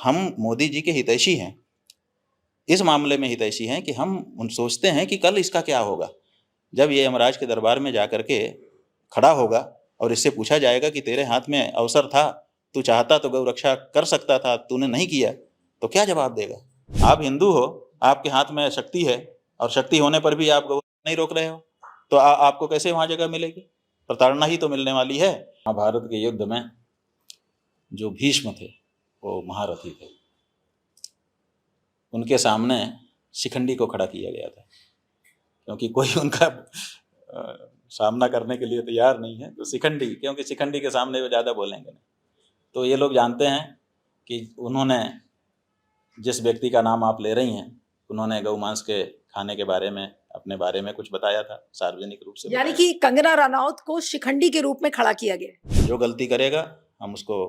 हम मोदी जी के हितैषी हैं, इस मामले में हितैषी हैं कि हम सोचते हैं कि कल इसका क्या होगा। जब ये यमराज के दरबार में जाकर के खड़ा होगा और इससे पूछा जाएगा कि तेरे हाथ में अवसर था, तू चाहता तो गौ रक्षा कर सकता था, तूने नहीं किया, तो क्या जवाब देगा? आप हिंदू हो, आपके हाथ में शक्ति है और शक्ति होने पर भी आप गौ नहीं रोक रहे हो, तो आपको कैसे वहाँ जगह मिलेगी? प्रताड़ना ही तो मिलने वाली है। महाभारत के युद्ध में जो भीष्म थे वो महारथी थे, उनके सामने शिखंडी को खड़ा किया गया था क्योंकि कोई उनका सामना करने के लिए तैयार नहीं है, तो शिखंडी, क्योंकि शिखंडी के सामने वो ज़्यादा बोलेंगे नहीं। तो ये लोग जानते हैं कि उन्होंने, जिस व्यक्ति का नाम आप ले रही हैं, उन्होंने गौ मांस के खाने के बारे में, अपने बारे में कुछ बताया था सार्वजनिक रूप से। यानी कि कंगना रनौत को शिखंडी के रूप में खड़ा किया गया। जो गलती करेगा हम उसको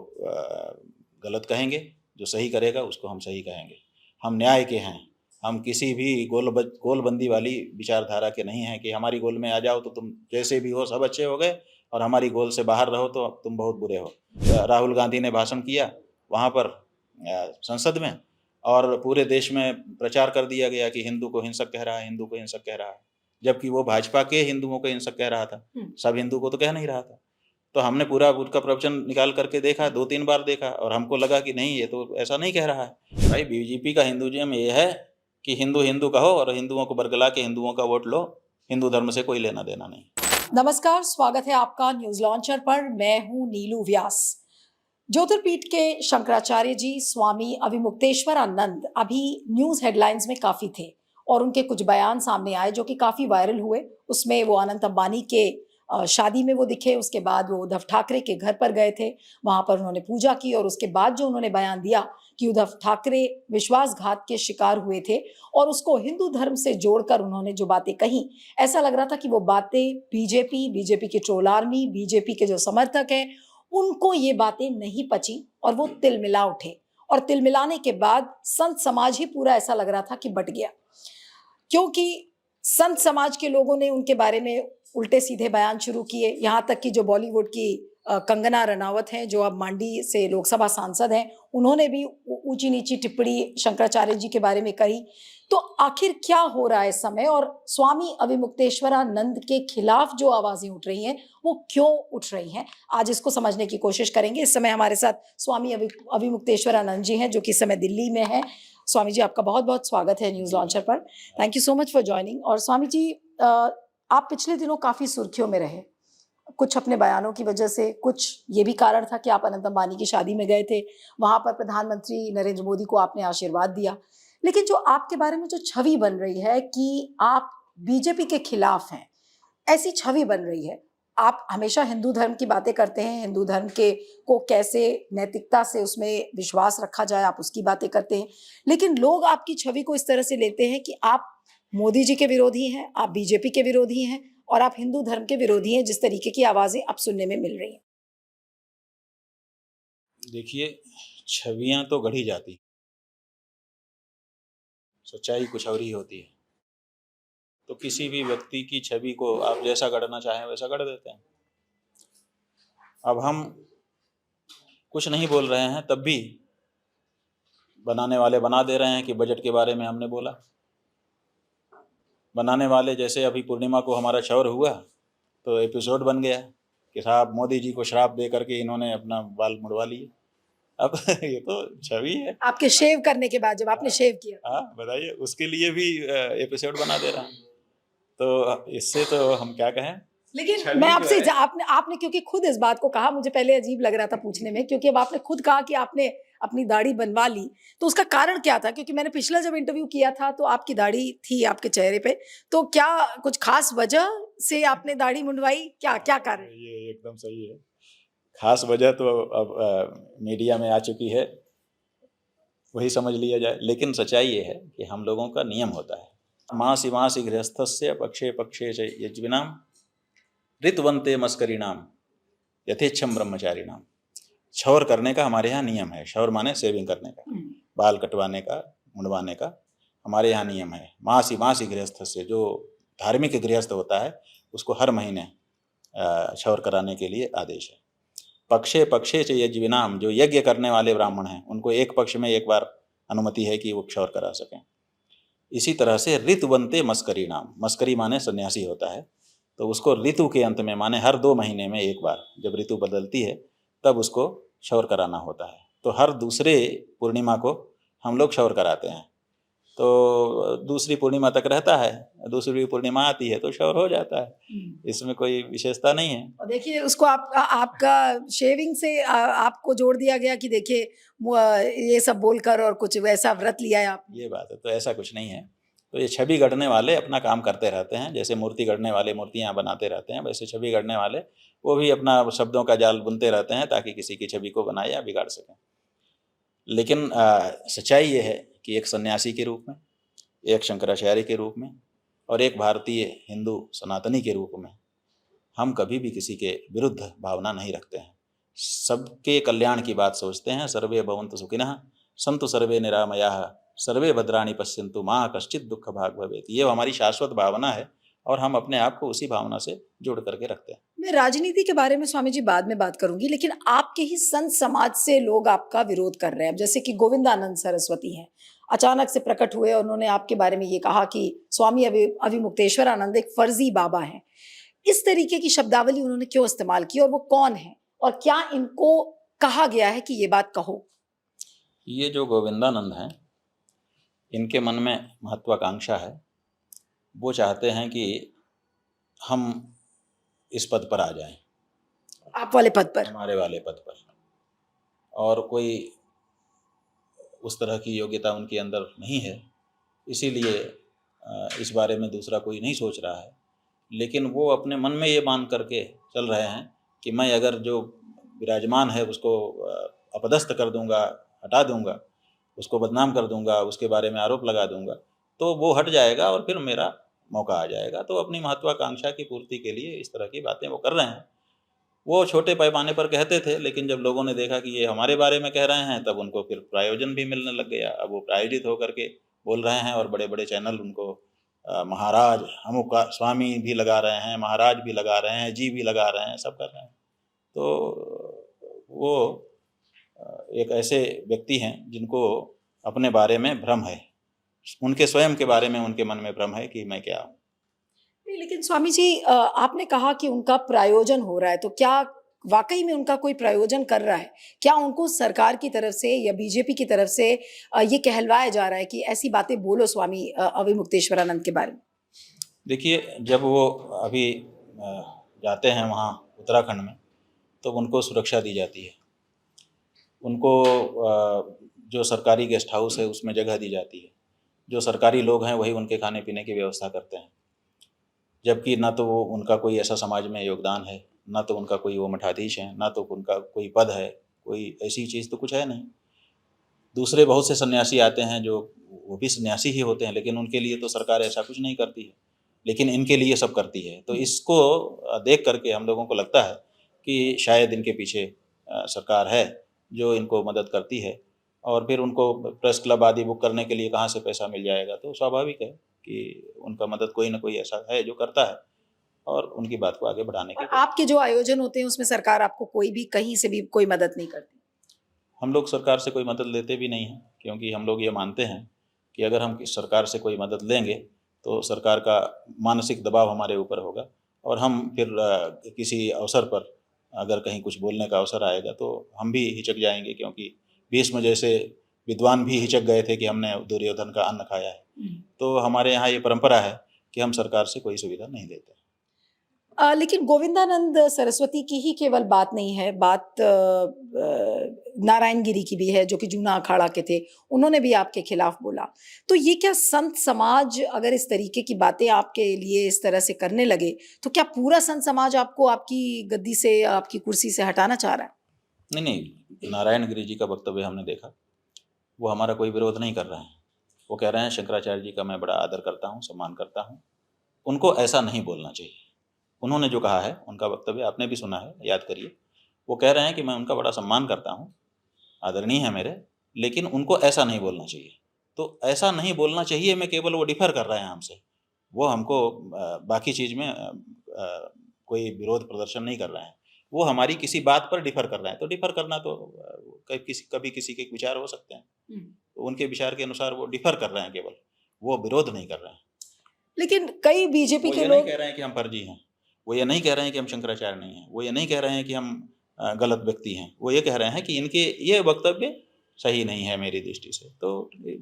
गलत कहेंगे, जो सही करेगा उसको हम सही कहेंगे। हम न्याय के हैं, हम किसी भी गोलबंदी वाली विचारधारा के नहीं हैं कि हमारी गोल में आ जाओ तो तुम जैसे भी हो सब अच्छे हो गए और हमारी गोल से बाहर रहो तो तुम बहुत बुरे हो। राहुल गांधी ने भाषण किया वहाँ पर संसद में और पूरे देश में प्रचार कर दिया गया कि हिंदू को हिंसक कह रहा है, हिंदू को हिंसक कह रहा है, जबकि वो भाजपा के हिंदुओं को हिंसक कह रहा था, सब हिंदू को तो कह नहीं रहा था। तो हमने पूरा उसका प्रवचन निकाल करके देखा, 2-3 बार देखा और हमको लगा कि नहीं, ये तो ऐसा नहीं कह रहा है। भाई बीजेपी का हिंदुइज्म ये है कि हिंदू हिंदू कहो और हिंदुओं को बरगला के हिंदुओं का वोट लो, हिंदू धर्म से कोई लेना देना नहीं। नमस्कार, स्वागत है आपका न्यूज लॉन्चर पर। मैं हूं नीलू व्यास। ज्योतिर्पीठ के शंकराचार्य जी स्वामी अविमुक्तेश्वरानंद अभी न्यूज हेडलाइंस में काफी थे और उनके कुछ बयान सामने आए जो कि काफी वायरल हुए। उसमें वो अनंत अंबानी के शादी में वो दिखे, उसके बाद वो उद्धव ठाकरे के घर पर गए थे, वहां पर उन्होंने पूजा की और उसके बाद जो उन्होंने बयान दिया कि उद्धव ठाकरे विश्वासघात के शिकार हुए थे और उसको हिंदू धर्म से जोड़कर उन्होंने जो बातें कही, ऐसा लग रहा था कि वो बातें बीजेपी की ट्रोल आर्मी, बीजेपी के जो समर्थक हैं, उनको ये बातें नहीं पची और वो तिलमिला उठे। और तिलमिलाने के बाद संत समाज ही पूरा ऐसा लग रहा था कि बट गया, क्योंकि संत समाज के लोगों ने उनके बारे में उल्टे सीधे बयान शुरू किए। यहाँ तक कि जो बॉलीवुड की कंगना रनावत हैं, जो अब मांडी से लोकसभा सांसद हैं, उन्होंने भी ऊंची नीची टिप्पणी शंकराचार्य जी के बारे में कही। तो आखिर क्या हो रहा है इस समय और स्वामी अविमुक्तेश्वरानंद के खिलाफ जो आवाजें उठ रही हैं वो क्यों उठ रही हैं, आज इसको समझने की कोशिश करेंगे। इस समय हमारे साथ स्वामी अविमुक्तेश्वरानंद जी हैं जो कि इस समय दिल्ली में है। स्वामी जी, आपका बहुत बहुत स्वागत है न्यूज लॉन्चर पर। Thank you so much for joining. और स्वामी जी, आप पिछले दिनों काफी सुर्खियों में रहे, कुछ अपने बयानों की वजह से, कुछ ये भी कारण था कि आप अनंत अंबानी की शादी में गए थे, वहां पर प्रधानमंत्री नरेंद्र मोदी को आपने आशीर्वाद दिया। लेकिन जो आपके बारे में जो छवि बन रही है कि आप बीजेपी के खिलाफ हैं, ऐसी छवि बन रही है। आप हमेशा हिंदू धर्म की बातें करते हैं, हिंदू धर्म के को कैसे नैतिकता से उसमें विश्वास रखा जाए, आप उसकी बातें करते हैं, लेकिन लोग आपकी छवि को इस तरह से लेते हैं कि आप मोदी जी के विरोधी हैं, आप बीजेपी के विरोधी हैं और आप हिंदू धर्म के विरोधी हैं, जिस तरीके की आवाजें अब सुनने में मिल रही हैं। देखिए, छवियां तो गढ़ी जाती, सच्चाई कुछ और ही होती है। तो किसी भी व्यक्ति की छवि को आप जैसा गढ़ना चाहें वैसा गढ़ देते हैं। अब हम कुछ नहीं बोल रहे हैं तब भी बनाने वाले बना दे रहे हैं कि बजट के बारे में हमने बोला। बनाने वाले, जैसे अभी पूर्णिमा को हमारा क्षौर हुआ तो एपिसोड बन गया कि साहब मोदी जी को श्राप दे करके इन्होंने अपना बाल मुड़वा लिए। अब ये तो छवि है। आपके शेव करने के बाद जब आपने शेव किया, हाँ बताइए, उसके लिए भी एपिसोड बना दे रहा है, तो इससे तो हम क्या कहें। लेकिन मैं आपसे आपने क्योंकि खुद इस बात को कहा, मुझे पहले अजीब लग रहा था पूछने में, क्योंकि अब आपने खुद कहा कि आपने अपनी दाढ़ी बनवा ली, तो उसका कारण क्या था? क्योंकि मैंने पिछला जब इंटरव्यू किया था तो आपकी दाढ़ी थी आपके चेहरे पे, तो क्या कुछ खास वजह से आपने दाढ़ी मुंडवाई? क्या क्या कारण? ये एकदम सही है, खास वजह तो अब मीडिया में आ चुकी है, वही समझ लिया जाए। लेकिन सच्चाई ये है कि हम लोगों का नियम होता है, मासी मासी गृहस्थस्य पक्षे पक्षे च यज्विनाम ऋतवंते मस्करीणाम यथेच्छम ब्रह्मचारिणाम। क्षौर करने का हमारे यहाँ नियम है। क्षौर माने सेविंग करने का, बाल कटवाने का, मुंडवाने का हमारे यहाँ नियम है। मासी मासी गृहस्थ से, जो धार्मिक गृहस्थ होता है उसको हर महीने क्षौर कराने के लिए आदेश है। पक्षे पक्षे च यज्विनाम, जो यज्ञ करने वाले ब्राह्मण हैं उनको एक पक्ष में एक बार अनुमति है कि वो क्षौर करा सकें। इसी तरह से ऋतु बनते मस्करी नाम, मस्करी माने सन्यासी होता है, तो उसको ऋतु के अंत में माने हर 2 महीने में एक बार जब ऋतु बदलती है तब उसको क्षौर कराना होता है। तो हर दूसरे पूर्णिमा को हम लोग क्षौर कराते हैं। तो दूसरी पूर्णिमा तक रहता है, दूसरी पूर्णिमा आती है तो क्षौर हो जाता है, इसमें कोई विशेषता नहीं है। और देखिए उसको आपका शेविंग से आपको जोड़ दिया गया कि देखिए ये सब बोलकर और कुछ वैसा व्रत लिया है आपने। ये बात है, तो ऐसा कुछ नहीं है। तो ये छवि गढ़ने वाले अपना काम करते रहते हैं, जैसे मूर्ति गढ़ने वाले मूर्तियाँ बनाते रहते हैं, वैसे छवि गढ़ने वाले वो भी अपना शब्दों का जाल बुनते रहते हैं ताकि किसी की छवि को बनाए या बिगाड़ सकें। लेकिन सच्चाई ये है कि एक सन्यासी के रूप में, एक शंकराचार्य के रूप में और एक भारतीय हिंदू सनातनी के रूप में हम कभी भी किसी के विरुद्ध भावना नहीं रखते हैं। सबके कल्याण की बात सोचते हैं। सर्वे भवन्तु सुखिनः सन्तु सर्वे निरामयाः सर्वे भद्राणि पश्यन्तु मा कश्चित् दुःख भाग् भवेत्। ये हमारी शाश्वत भावना है और हम अपने आप को उसी भावना से जोड़ करके रखते हैं। मैं राजनीति के बारे में स्वामी जी बाद में बात करूंगी, लेकिन आपके ही संत समाज से लोग आपका विरोध कर रहे हैं। जैसे कि गोविंदानंद सरस्वती हैं, अचानक से प्रकट हुए और उन्होंने आपके बारे में ये कहा कि स्वामी अविमुक्तेश्वर आनंद एक फर्जी बाबा हैं। इस तरीके की शब्दावली उन्होंने क्यों इस्तेमाल की और वो कौन है और क्या इनको कहा गया है कि ये बात कहो? ये जो गोविंदानंद हैं, इनके मन में महत्वाकांक्षा है। वो चाहते हैं कि हम इस पद पर आ जाएं, आप वाले पद पर? हमारे वाले पद पर, और कोई उस तरह की योग्यता उनके अंदर नहीं है, इसीलिए इस बारे में दूसरा कोई नहीं सोच रहा है। लेकिन वो अपने मन में ये मान करके चल रहे हैं कि मैं अगर जो विराजमान है उसको अपदस्थ कर दूंगा, हटा दूंगा, उसको बदनाम कर दूंगा, उसके बारे में आरोप लगा दूंगा, तो वो हट जाएगा और फिर मेरा मौका आ जाएगा। तो अपनी महत्वाकांक्षा की पूर्ति के लिए इस तरह की बातें वो कर रहे हैं। वो छोटे पैमाने पर कहते थे, लेकिन जब लोगों ने देखा कि ये हमारे बारे में कह रहे हैं तब उनको फिर प्रायोजन भी मिलने लग गया। अब वो प्रायोजित होकर के बोल रहे हैं और बड़े बड़े चैनल उनको महाराज अमुक स्वामी भी लगा रहे हैं, महाराज भी लगा रहे हैं, जी भी लगा रहे हैं, सब कर रहे हैं। तो वो एक ऐसे व्यक्ति हैं जिनको अपने बारे में भ्रम है, उनके स्वयं के बारे में उनके मन में भ्रम है कि मैं क्या हूँ। नहीं, लेकिन स्वामी जी आपने कहा कि उनका प्रायोजन हो रहा है, तो क्या वाकई में उनका कोई प्रायोजन कर रहा है? क्या उनको सरकार की तरफ से या बीजेपी की तरफ से ये कहलवाया जा रहा है कि ऐसी बातें बोलो स्वामी अविमुक्तेश्वरानंद के बारे में? देखिए, जब वो अभी जाते हैं वहाँ उत्तराखंड में, तो उनको सुरक्षा दी जाती है। उनको जो सरकारी गेस्ट हाउस है उसमें जगह दी जाती है। जो सरकारी लोग हैं वही उनके खाने पीने की व्यवस्था करते हैं, जबकि ना तो वो उनका कोई ऐसा समाज में योगदान है, ना तो उनका कोई वो मठाधीश है, ना तो उनका कोई पद है, कोई ऐसी चीज़ तो कुछ है नहीं। दूसरे बहुत से सन्यासी आते हैं जो वो भी सन्यासी ही होते हैं, लेकिन उनके लिए तो सरकार ऐसा कुछ नहीं करती है, लेकिन इनके लिए सब करती है। तो इसको देख करके हम लोगों को लगता है कि शायद इनके पीछे सरकार है जो इनको मदद करती है, और फिर उनको प्रेस क्लब आदि बुक करने के लिए कहाँ से पैसा मिल जाएगा। तो स्वाभाविक है कि उनका मदद कोई ना कोई ऐसा है जो करता है और उनकी बात को आगे बढ़ाने और की। आपके जो आयोजन होते हैं उसमें सरकार आपको कोई भी कहीं से भी कोई मदद नहीं करती? हम लोग सरकार से कोई मदद लेते भी नहीं हैं, क्योंकि हम लोग ये मानते हैं कि अगर हम सरकार से कोई मदद लेंगे तो सरकार का मानसिक दबाव हमारे ऊपर होगा, और हम फिर किसी अवसर पर अगर कहीं कुछ बोलने का अवसर आएगा तो हम भी हिचक जाएंगे, क्योंकि भीष्म जैसे विद्वान भी हिचक गए थे कि हमने दुर्योधन का अन्न खाया है। तो हमारे यहाँ ये परंपरा है कि हम सरकार से कोई सुविधा नहीं लेते। लेकिन गोविंदानंद सरस्वती की ही केवल बात नहीं है, बात नारायण गिरी की भी है, जो कि जूना अखाड़ा के थे, उन्होंने भी आपके खिलाफ बोला। तो ये क्या संत समाज अगर इस तरीके की बातें आपके लिए इस तरह से करने लगे, तो क्या पूरा संत समाज आपको आपकी गद्दी से, आपकी कुर्सी से हटाना चाह रहा है? नहीं नहीं, नारायण गिरी जी का वक्तव्य हमने देखा, वो हमारा कोई विरोध नहीं कर रहे हैं। वो कह रहे हैं शंकराचार्य जी का मैं बड़ा आदर करता हूँ, सम्मान करता हूँ, उनको ऐसा नहीं बोलना चाहिए। उन्होंने जो कहा है उनका वक्तव्य आपने भी सुना है, याद करिए। वो कह रहे हैं कि मैं उनका बड़ा सम्मान करता हूँ, आदरणीय है मेरे, लेकिन उनको ऐसा नहीं बोलना चाहिए। तो ऐसा नहीं बोलना चाहिए में केवल वो डिफर कर रहे हैं हमसे, वो हमको बाकी चीज़ में कोई विरोध प्रदर्शन नहीं कर रहे हैं। वो हमारी किसी बात पर डिफर कर रहे हैं, तो डिफर करना तो कभी किसी के विचार हो सकते हैं, तो उनके विचार के अनुसार वो डिफर कर रहे हैं, केवल वो विरोध नहीं कर रहे हैं। लेकिन कई बीजेपी वो के ये नहीं लोग कह रहे हैं कि हम फर्जी हैं, वो ये नहीं कह रहे हैं कि हम शंकराचार्य नहीं हैं, वो ये नहीं कह रहे हैं कि हम गलत व्यक्ति हैं, वो ये कह रहे हैं कि इनके ये वक्तव्य सही नहीं है मेरी दृष्टि से। तो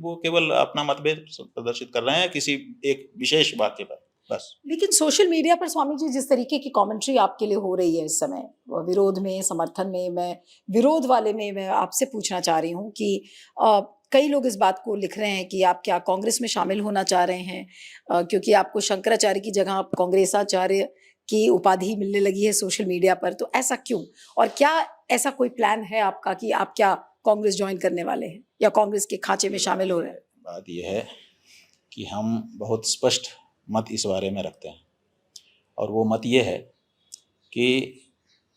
वो केवल अपना मतभेद प्रदर्शित कर रहे हैं किसी एक विशेष वाक्य पर, बस। लेकिन सोशल मीडिया पर स्वामी जी जिस तरीके की कमेंट्री आपके लिए हो रही है इस समय, विरोध में, समर्थन में, मैं विरोध वाले में मैं आपसे पूछना चाह रही हूँ कि कई लोग इस बात को लिख रहे हैं कि आप क्या कांग्रेस में शामिल होना चाह रहे हैं, क्योंकि आपको शंकराचार्य की जगह आप कांग्रेसाचार्य की उपाधि मिलने लगी है सोशल मीडिया पर, तो ऐसा क्यों? और क्या ऐसा कोई प्लान है आपका कि आप क्या कांग्रेस ज्वाइन करने वाले हैं या कांग्रेस के खांचे में शामिल हो रहे हैं? बात यह है कि हम बहुत स्पष्ट मत इस बारे में रखते हैं, और वो मत ये है कि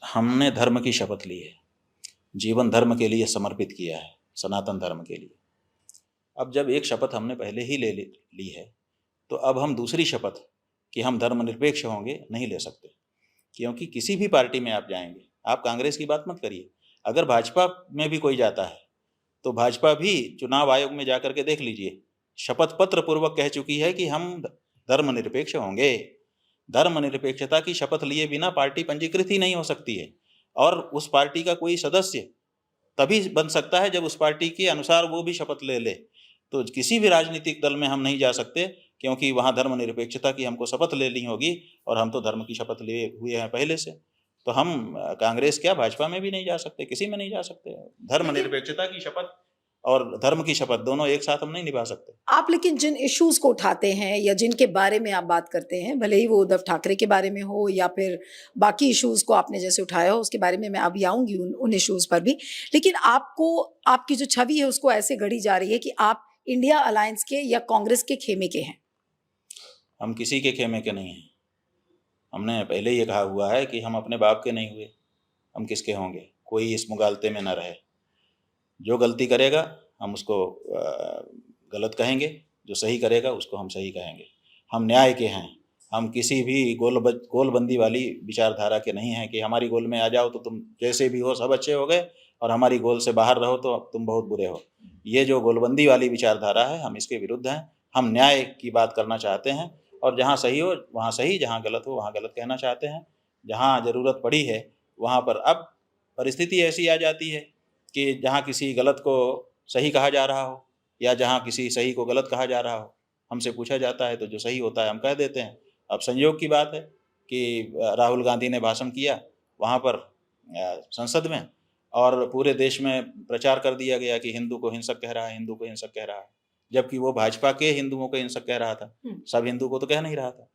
हमने धर्म की शपथ ली है, जीवन धर्म के लिए समर्पित किया है, सनातन धर्म के लिए। अब जब एक शपथ हमने पहले ही ली है, तो अब हम दूसरी शपथ कि हम धर्मनिरपेक्ष होंगे नहीं ले सकते, क्योंकि किसी भी पार्टी में आप जाएंगे, आप कांग्रेस की बात मत करिए, अगर भाजपा में भी कोई जाता है तो भाजपा भी चुनाव आयोग में जाकर के देख लीजिए, शपथ पत्र पूर्वक कह चुकी है कि हम धर्मनिरपेक्ष होंगे। धर्मनिरपेक्षता की शपथ लिए बिना पार्टी पंजीकृत ही नहीं हो सकती है, और उस पार्टी का कोई सदस्य तभी बन सकता है जब उस पार्टी के अनुसार वो भी शपथ ले ले। तो किसी भी राजनीतिक दल में हम नहीं जा सकते, क्योंकि वहाँ धर्मनिरपेक्षता की हमको शपथ ले ली होगी, और हम तो धर्म की शपथ लिए हुए हैं पहले से। तो हम कांग्रेस क्या, भाजपा में भी नहीं जा सकते, किसी में नहीं जा सकते। धर्मनिरपेक्षता की शपथ और धर्म की शपथ दोनों एक साथ हम नहीं निभा सकते। आप लेकिन जिन इश्यूज को उठाते हैं या जिनके बारे में आप बात करते हैं, भले ही वो उद्धव ठाकरे के बारे में हो या फिर बाकी इश्यूज को आपने जैसे उठाया हो, उसके बारे में मैं अभी आऊंगी उन इश्यूज पर भी, लेकिन आपको आपकी जो छवि है उसको ऐसे गढ़ी जा रही है कि आप इंडिया अलायंस के या कांग्रेस के खेमे के हैं। हम किसी के खेमे के नहीं हैं। हमने पहले ये कहा हुआ है कि हम अपने बाप के नहीं हुए, हम किसके होंगे। कोई इस मुगालते में न रहे, जो गलती करेगा हम उसको गलत कहेंगे, जो सही करेगा उसको हम सही कहेंगे। हम न्याय के हैं, हम किसी भी गोलबंदी वाली विचारधारा के नहीं हैं कि हमारी गोल में आ जाओ तो तुम जैसे भी हो सब अच्छे हो गए, और हमारी गोल से बाहर रहो तो तुम बहुत बुरे हो। ये जो गोलबंदी वाली विचारधारा है, हम इसके विरुद्ध हैं। हम न्याय की बात करना चाहते हैं, और जहाँ सही हो वहाँ सही, जहाँ गलत हो वहाँ गलत कहना चाहते हैं। जहाँ ज़रूरत पड़ी है वहाँ पर, अब परिस्थिति ऐसी आ जाती है कि जहाँ किसी गलत को सही कहा जा रहा हो, या जहाँ किसी सही को गलत कहा जा रहा हो, हमसे पूछा जाता है तो जो सही होता है हम कह देते हैं। अब संयोग की बात है कि राहुल गांधी ने भाषण किया वहाँ पर संसद में, और पूरे देश में प्रचार कर दिया गया कि हिंदू को हिंसक कह रहा है, हिंदू को हिंसक कह रहा है, जबकि वो भाजपा के हिंदुओं को हिंसक कह रहा था, सब हिंदू को तो कह नहीं रहा था।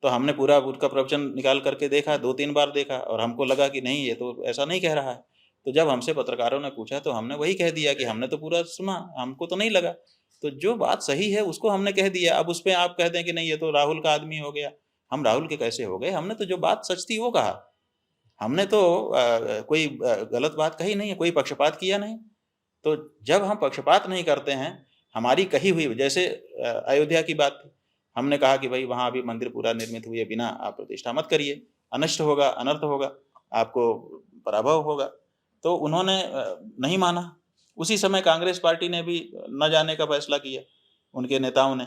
तो हमने पूरा उसका प्रवचन निकाल करके देखा, 2-3 बार देखा, और हमको लगा कि नहीं, ये तो ऐसा नहीं कह रहा है। तो जब हमसे पत्रकारों ने पूछा तो हमने वही कह दिया कि हमने तो पूरा सुना, हमको तो नहीं लगा। तो जो बात सही है उसको हमने कह दिया। अब उस पर आप कह दें कि नहीं ये तो राहुल का आदमी हो गया, हम राहुल के कैसे हो गए? हमने तो जो बात सच थी वो कहा। हमने तो कोई गलत बात कही नहीं है, कोई पक्षपात किया नहीं। तो जब हम पक्षपात नहीं करते हैं, हमारी कही हुई, जैसे अयोध्या की बात थी, हमने कहा कि भाई वहाँ अभी मंदिर पूरा निर्मित हुए बिना आप प्रतिष्ठा मत करिए, अनिष्ट होगा, अनर्थ होगा, आपको पराभव होगा। तो उन्होंने नहीं माना। उसी समय कांग्रेस पार्टी ने भी न जाने का फैसला किया, उनके नेताओं ने।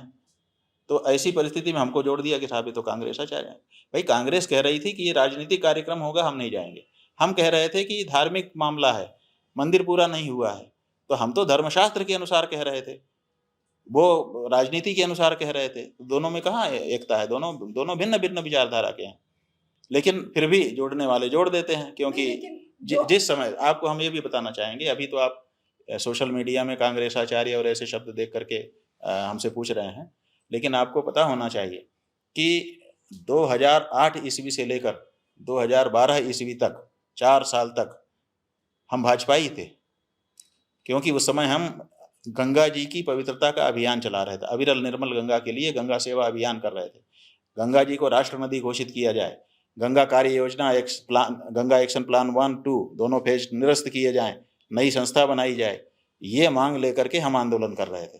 तो ऐसी परिस्थिति में हमको जोड़ दिया कि साहब ये तो कांग्रेस आचार्य है। भाई कांग्रेस कह रही थी कि ये राजनीतिक कार्यक्रम होगा, हम नहीं जाएंगे। हम कह रहे थे कि धार्मिक मामला है, मंदिर पूरा नहीं हुआ है, तो हम तो धर्मशास्त्र के अनुसार कह रहे थे, वो राजनीति के अनुसार कह रहे थे। दोनों में कहाँ एकता है? दोनों भिन्न भिन्न विचारधारा के हैं, लेकिन फिर भी जोड़ने वाले जोड़ देते हैं। क्योंकि जिस समय आपको हम ये भी बताना चाहेंगे, अभी तो आप सोशल मीडिया में कांग्रेस आचार्य और ऐसे शब्द देख करके हमसे पूछ रहे हैं, लेकिन आपको पता होना चाहिए कि 2008 ईस्वी से लेकर 2012 ईस्वी तक 4 साल तक हम भाजपाई थे, क्योंकि उस समय हम गंगा जी की पवित्रता का अभियान चला रहे थे। अविरल निर्मल गंगा के लिए गंगा सेवा अभियान कर रहे थे। गंगा जी को राष्ट्र नदी घोषित किया जाए, गंगा कार्य योजना गंगा एक्शन प्लान 1-2 दोनों फेज निरस्त किए जाएं, नई संस्था बनाई जाए, ये मांग लेकर के हम आंदोलन कर रहे थे।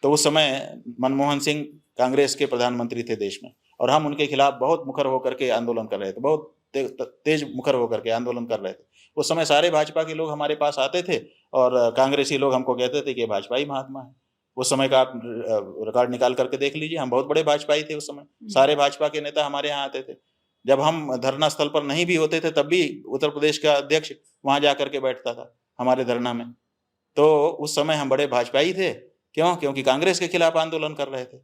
तो उस समय मनमोहन सिंह कांग्रेस के प्रधानमंत्री थे देश में, और हम उनके खिलाफ बहुत मुखर होकर के आंदोलन कर रहे थे, बहुत तेज मुखर होकर के आंदोलन कर रहे थे। उस समय सारे भाजपा के लोग हमारे पास आते थे और कांग्रेसी लोग हमको कहते थे कि ये भाजपा ही महात्मा है। उस समय का आप रिकॉर्ड निकाल करके देख लीजिए, हम बहुत बड़े भाजपाई थे उस समय। सारे भाजपा के नेता हमारे यहाँ आते थे। जब हम धरना स्थल पर नहीं भी होते थे तब भी उत्तर प्रदेश का अध्यक्ष वहां जा करके बैठता था हमारे धरना में। तो उस समय हम बड़े भाजपाई थे। क्यों? क्योंकि कांग्रेस के खिलाफ आंदोलन कर रहे थे।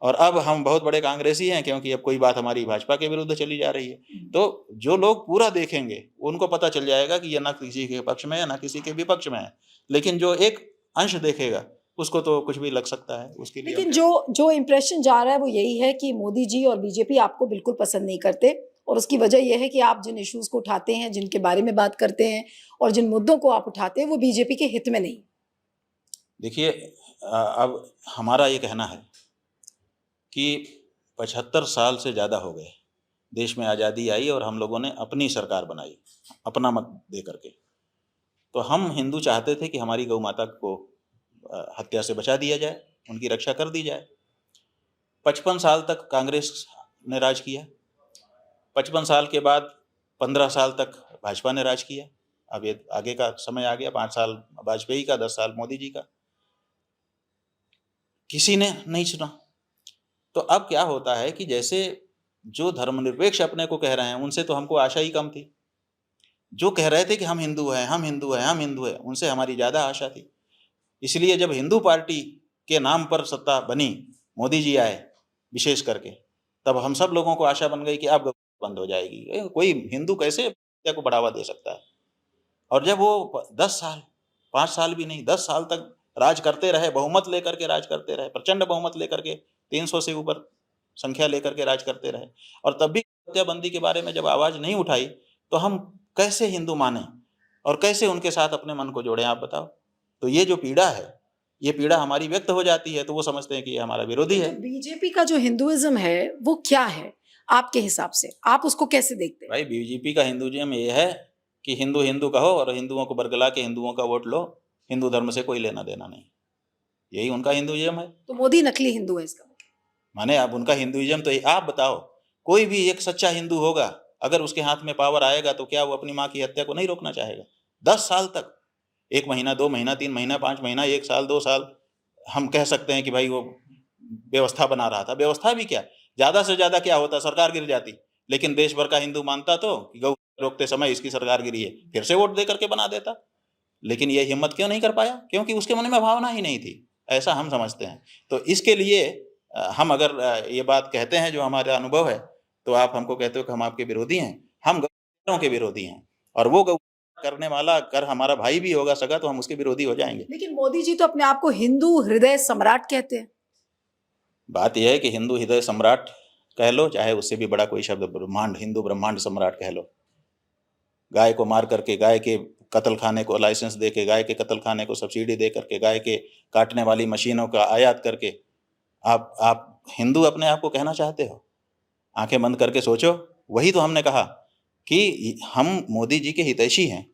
और अब हम बहुत बड़े कांग्रेसी हैं क्योंकि अब कोई बात हमारी भाजपा के विरुद्ध चली जा रही है। तो जो लोग पूरा देखेंगे उनको पता चल जाएगा कि ये ना किसी के पक्ष में है ना किसी के विपक्ष में है। लेकिन जो एक अंश देखेगा उसको तो कुछ भी लग सकता है उसके लिए। लेकिन जो इम्प्रेशन जा रहा है वो यही है कि मोदी जी और बीजेपी आपको बिल्कुल पसंद नहीं करते, और उसकी वजह यह है कि आप जिन इश्यूज को उठाते हैं, जिनके बारे में बात करते हैं और जिन मुद्दों को आप उठाते हैं वो बीजेपी के हित में नहीं। देखिए, अब हमारा ये कहना है कि 75 साल से ज़्यादा हो गए देश में आज़ादी आई और हम लोगों ने अपनी सरकार बनाई अपना मत दे करके। तो हम हिंदू चाहते थे कि हमारी गौ माता को हत्या से बचा दिया जाए, उनकी रक्षा कर दी जाए। 55 साल तक कांग्रेस ने राज किया। 55 साल के बाद 15 साल तक भाजपा ने राज किया। अब ये आगे का समय आ गया, 5 साल वाजपेयी का, 10 साल मोदी जी का। किसी ने नहीं सुना। तो अब क्या होता है कि जैसे जो धर्मनिरपेक्ष अपने को कह रहे हैं उनसे तो हमको आशा ही कम थी। जो कह रहे थे कि हम हिंदू हैं, हम हिंदू हैं, हम हिंदू हैं, उनसे हमारी ज़्यादा आशा थी। इसलिए जब हिंदू पार्टी के नाम पर सत्ता बनी, मोदी जी आए विशेष करके, तब हम सब लोगों को आशा बन गई कि अब बंद हो जाएगी। कोई हिंदू कैसे हत्या को बढ़ावा दे सकता है? और जब वो 10 साल, 5 साल भी नहीं, 10 साल तक राज करते रहे, बहुमत लेकर के राज करते रहे, प्रचंड बहुमत लेकर के 300 से ऊपर संख्या लेकर के राज करते रहे, और तब भी हत्याबंदी के बारे में जब आवाज़ नहीं उठाई तो हम कैसे हिंदू माने और कैसे उनके साथ अपने मन को जोड़ें, आप बताओ। तो ये जो पीड़ा है, ये पीड़ा हमारी व्यक्त हो जाती है तो वो समझते हैं कि ये हमारा विरोधी है। तो बीजेपी का जो हिंदुइज्म है वो क्या है आपके हिसाब से, आप उसको कैसे देखते हैं? भाई, बीजेपी का हिंदुइज्म ये है कि हिंदू हिंदू कहो और हिंदुओं को बरगला के हिंदुओं का वोट लो, हिंदू धर्म से कोई लेना देना नहीं। यही उनका हिंदुइज्म है। तो मोदी नकली हिंदू है इसका? माने अब उनका हिंदुइज्म तो आप बताओ, कोई भी एक सच्चा हिंदू होगा अगर उसके हाथ में पावर आएगा तो क्या वो अपनी माँ की हत्या को नहीं रोकना चाहेगा? 10 साल तक, 1 महीना, 2 महीना, 3 महीना, 5 महीना, 1 साल, 2 साल, हम कह सकते हैं कि भाई वो व्यवस्था बना रहा था। व्यवस्था भी क्या, ज़्यादा से ज़्यादा क्या होता, सरकार गिर जाती। लेकिन देश भर का हिंदू मानता तो कि गौ रोकते समय इसकी सरकार गिरी है, फिर से वोट दे करके बना देता। लेकिन ये हिम्मत क्यों नहीं कर पाया? क्योंकि उसके मन में भावना ही नहीं थी, ऐसा हम समझते हैं। तो इसके लिए हम अगर ये बात कहते हैं जो हमारा अनुभव है, तो आप हमको कहते हो कि हम आपके विरोधी हैं। हम गौ के विरोधी हैं, और वो गौ करने वाला अगर हमारा भाई भी होगा सगा तो हम उसके विरोधी हो जाएंगे। लेकिन मोदी जी तो अपने आप को हिंदू हृदय सम्राट कहते हैं। बात यह है कि हिंदू हृदय सम्राट कह लो, चाहे उससे भी बड़ा कोई शब्द ब्रह्मांड, हिंदू ब्रह्मांड सम्राट कह लो। गाय को मार करके, गाय के कत्ल खाने को लाइसेंस दे के, गाय के कत्ल खाने को सब्सिडी दे करके, गाय के काटने वाली मशीनों का आयात करके आप हिंदू अपने आप को कहना चाहते हो? आंखें बंद करके सोचो। वही तो हमने कहा कि हम मोदी जी के हितैषी हैं,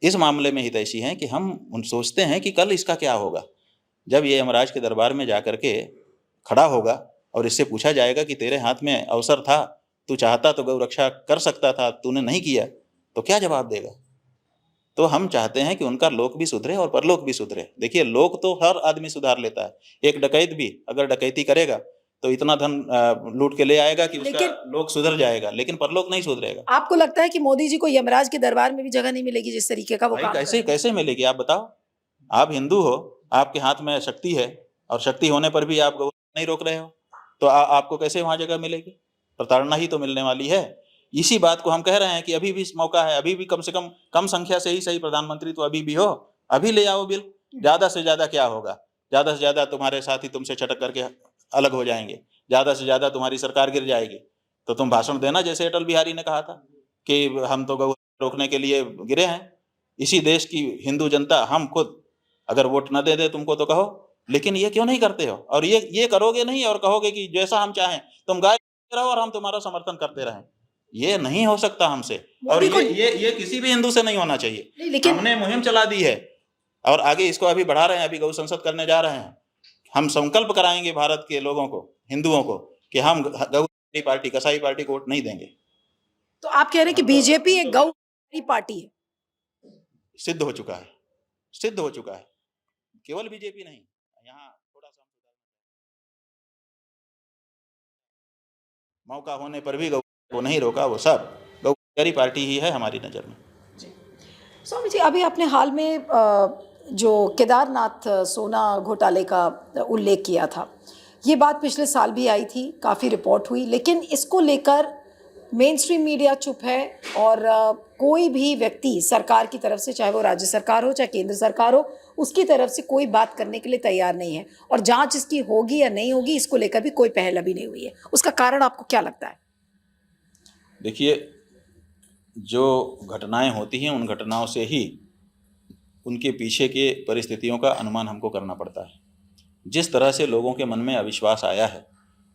इस मामले में हितैषी हैं कि हम सोचते हैं कि कल इसका क्या होगा। जब ये यमराज के दरबार में जा करके खड़ा होगा और इससे पूछा जाएगा कि तेरे हाथ में अवसर था, तू चाहता तो गौ रक्षा कर सकता था, तूने नहीं किया, तो क्या जवाब देगा? तो हम चाहते हैं कि उनका लोक भी सुधरे और परलोक भी सुधरे। देखिए, लोक तो हर आदमी सुधार लेता है। एक डकैत भी अगर डकैती करेगा तो इतना धन लूट के ले आएगा कि उसका लोक सुधर जाएगा, लेकिन परलोक नहीं सुधरेगा। आपको लगता है कि मोदी जी को यमराज के दरबार में भी जगह नहीं मिलेगी जिस तरीके का वो काम कैसे कैसे मिलेगी, आप बताओ। आप हिंदू हो, आपके हाथ में शक्ति है, और शक्ति होने पर भी आप गौ नहीं रोक रहे हो, तो आपको कैसे वहां जगह मिलेगी? प्रताड़ना ही तो मिलने वाली है। इसी बात को हम कह रहे हैं कि अभी भी मौका है, अभी भी कम से कम संख्या से ही सही, प्रधानमंत्री तो अभी भी हो, अभी ले आओ बिल। ज्यादा से ज्यादा क्या होगा? ज्यादा से ज्यादा तुम्हारे साथी तुमसे छटक करके अलग हो जाएंगे, ज्यादा से ज्यादा तुम्हारी सरकार गिर जाएगी। तो तुम भाषण देना जैसे अटल बिहारी ने कहा था कि हम तो गौ रोकने के लिए गिरे हैं। इसी देश की हिंदू जनता, हम खुद अगर वोट न दे दे तुमको तो कहो, लेकिन ये क्यों नहीं करते हो? और ये करोगे नहीं और कहोगे कि जैसा हम चाहें तुम गाय रहो और हम तुम्हारा समर्थन करते रहें। ये नहीं हो सकता हमसे, और ये किसी भी हिंदू से नहीं होना चाहिए। लेकिन हमने मुहिम चला दी है और आगे इसको अभी बढ़ा रहे हैं, अभी गौ संसद करने जा रहे हैं। हम संकल्प कराएंगे भारत के लोगों को, हिंदुओं को, कि हम गौ पार्टी, कसाई पार्टी को वोट नहीं देंगे। तो आप कह रहे हैं कि बीजेपी एक गौ पार्टी है। सिद्ध हो चुका है, सिद्ध हो चुका है। केवल बीजेपी नहीं, यहाँ थोड़ा सा मौका होने पर भी गौ को नहीं रोका, वो सब गौरी पार्टी ही है हमारी नज़र में। स्वामी जी, अभी आपने हाल में जो केदारनाथ सोना घोटाले का उल्लेख किया था, ये बात पिछले साल भी आई थी, काफ़ी रिपोर्ट हुई, लेकिन इसको लेकर मेन स्ट्रीम मीडिया चुप है और कोई भी व्यक्ति सरकार की तरफ से, चाहे वो राज्य सरकार हो चाहे केंद्र सरकार हो, उसकी तरफ से कोई बात करने के लिए तैयार नहीं है और जांच इसकी होगी या नहीं होगी इसको लेकर भी कोई पहल अभी नहीं हुई है। उसका कारण आपको क्या लगता है? देखिए, जो घटनाएं होती हैं उन घटनाओं से ही उनके पीछे के परिस्थितियों का अनुमान हमको करना पड़ता है। जिस तरह से लोगों के मन में अविश्वास आया है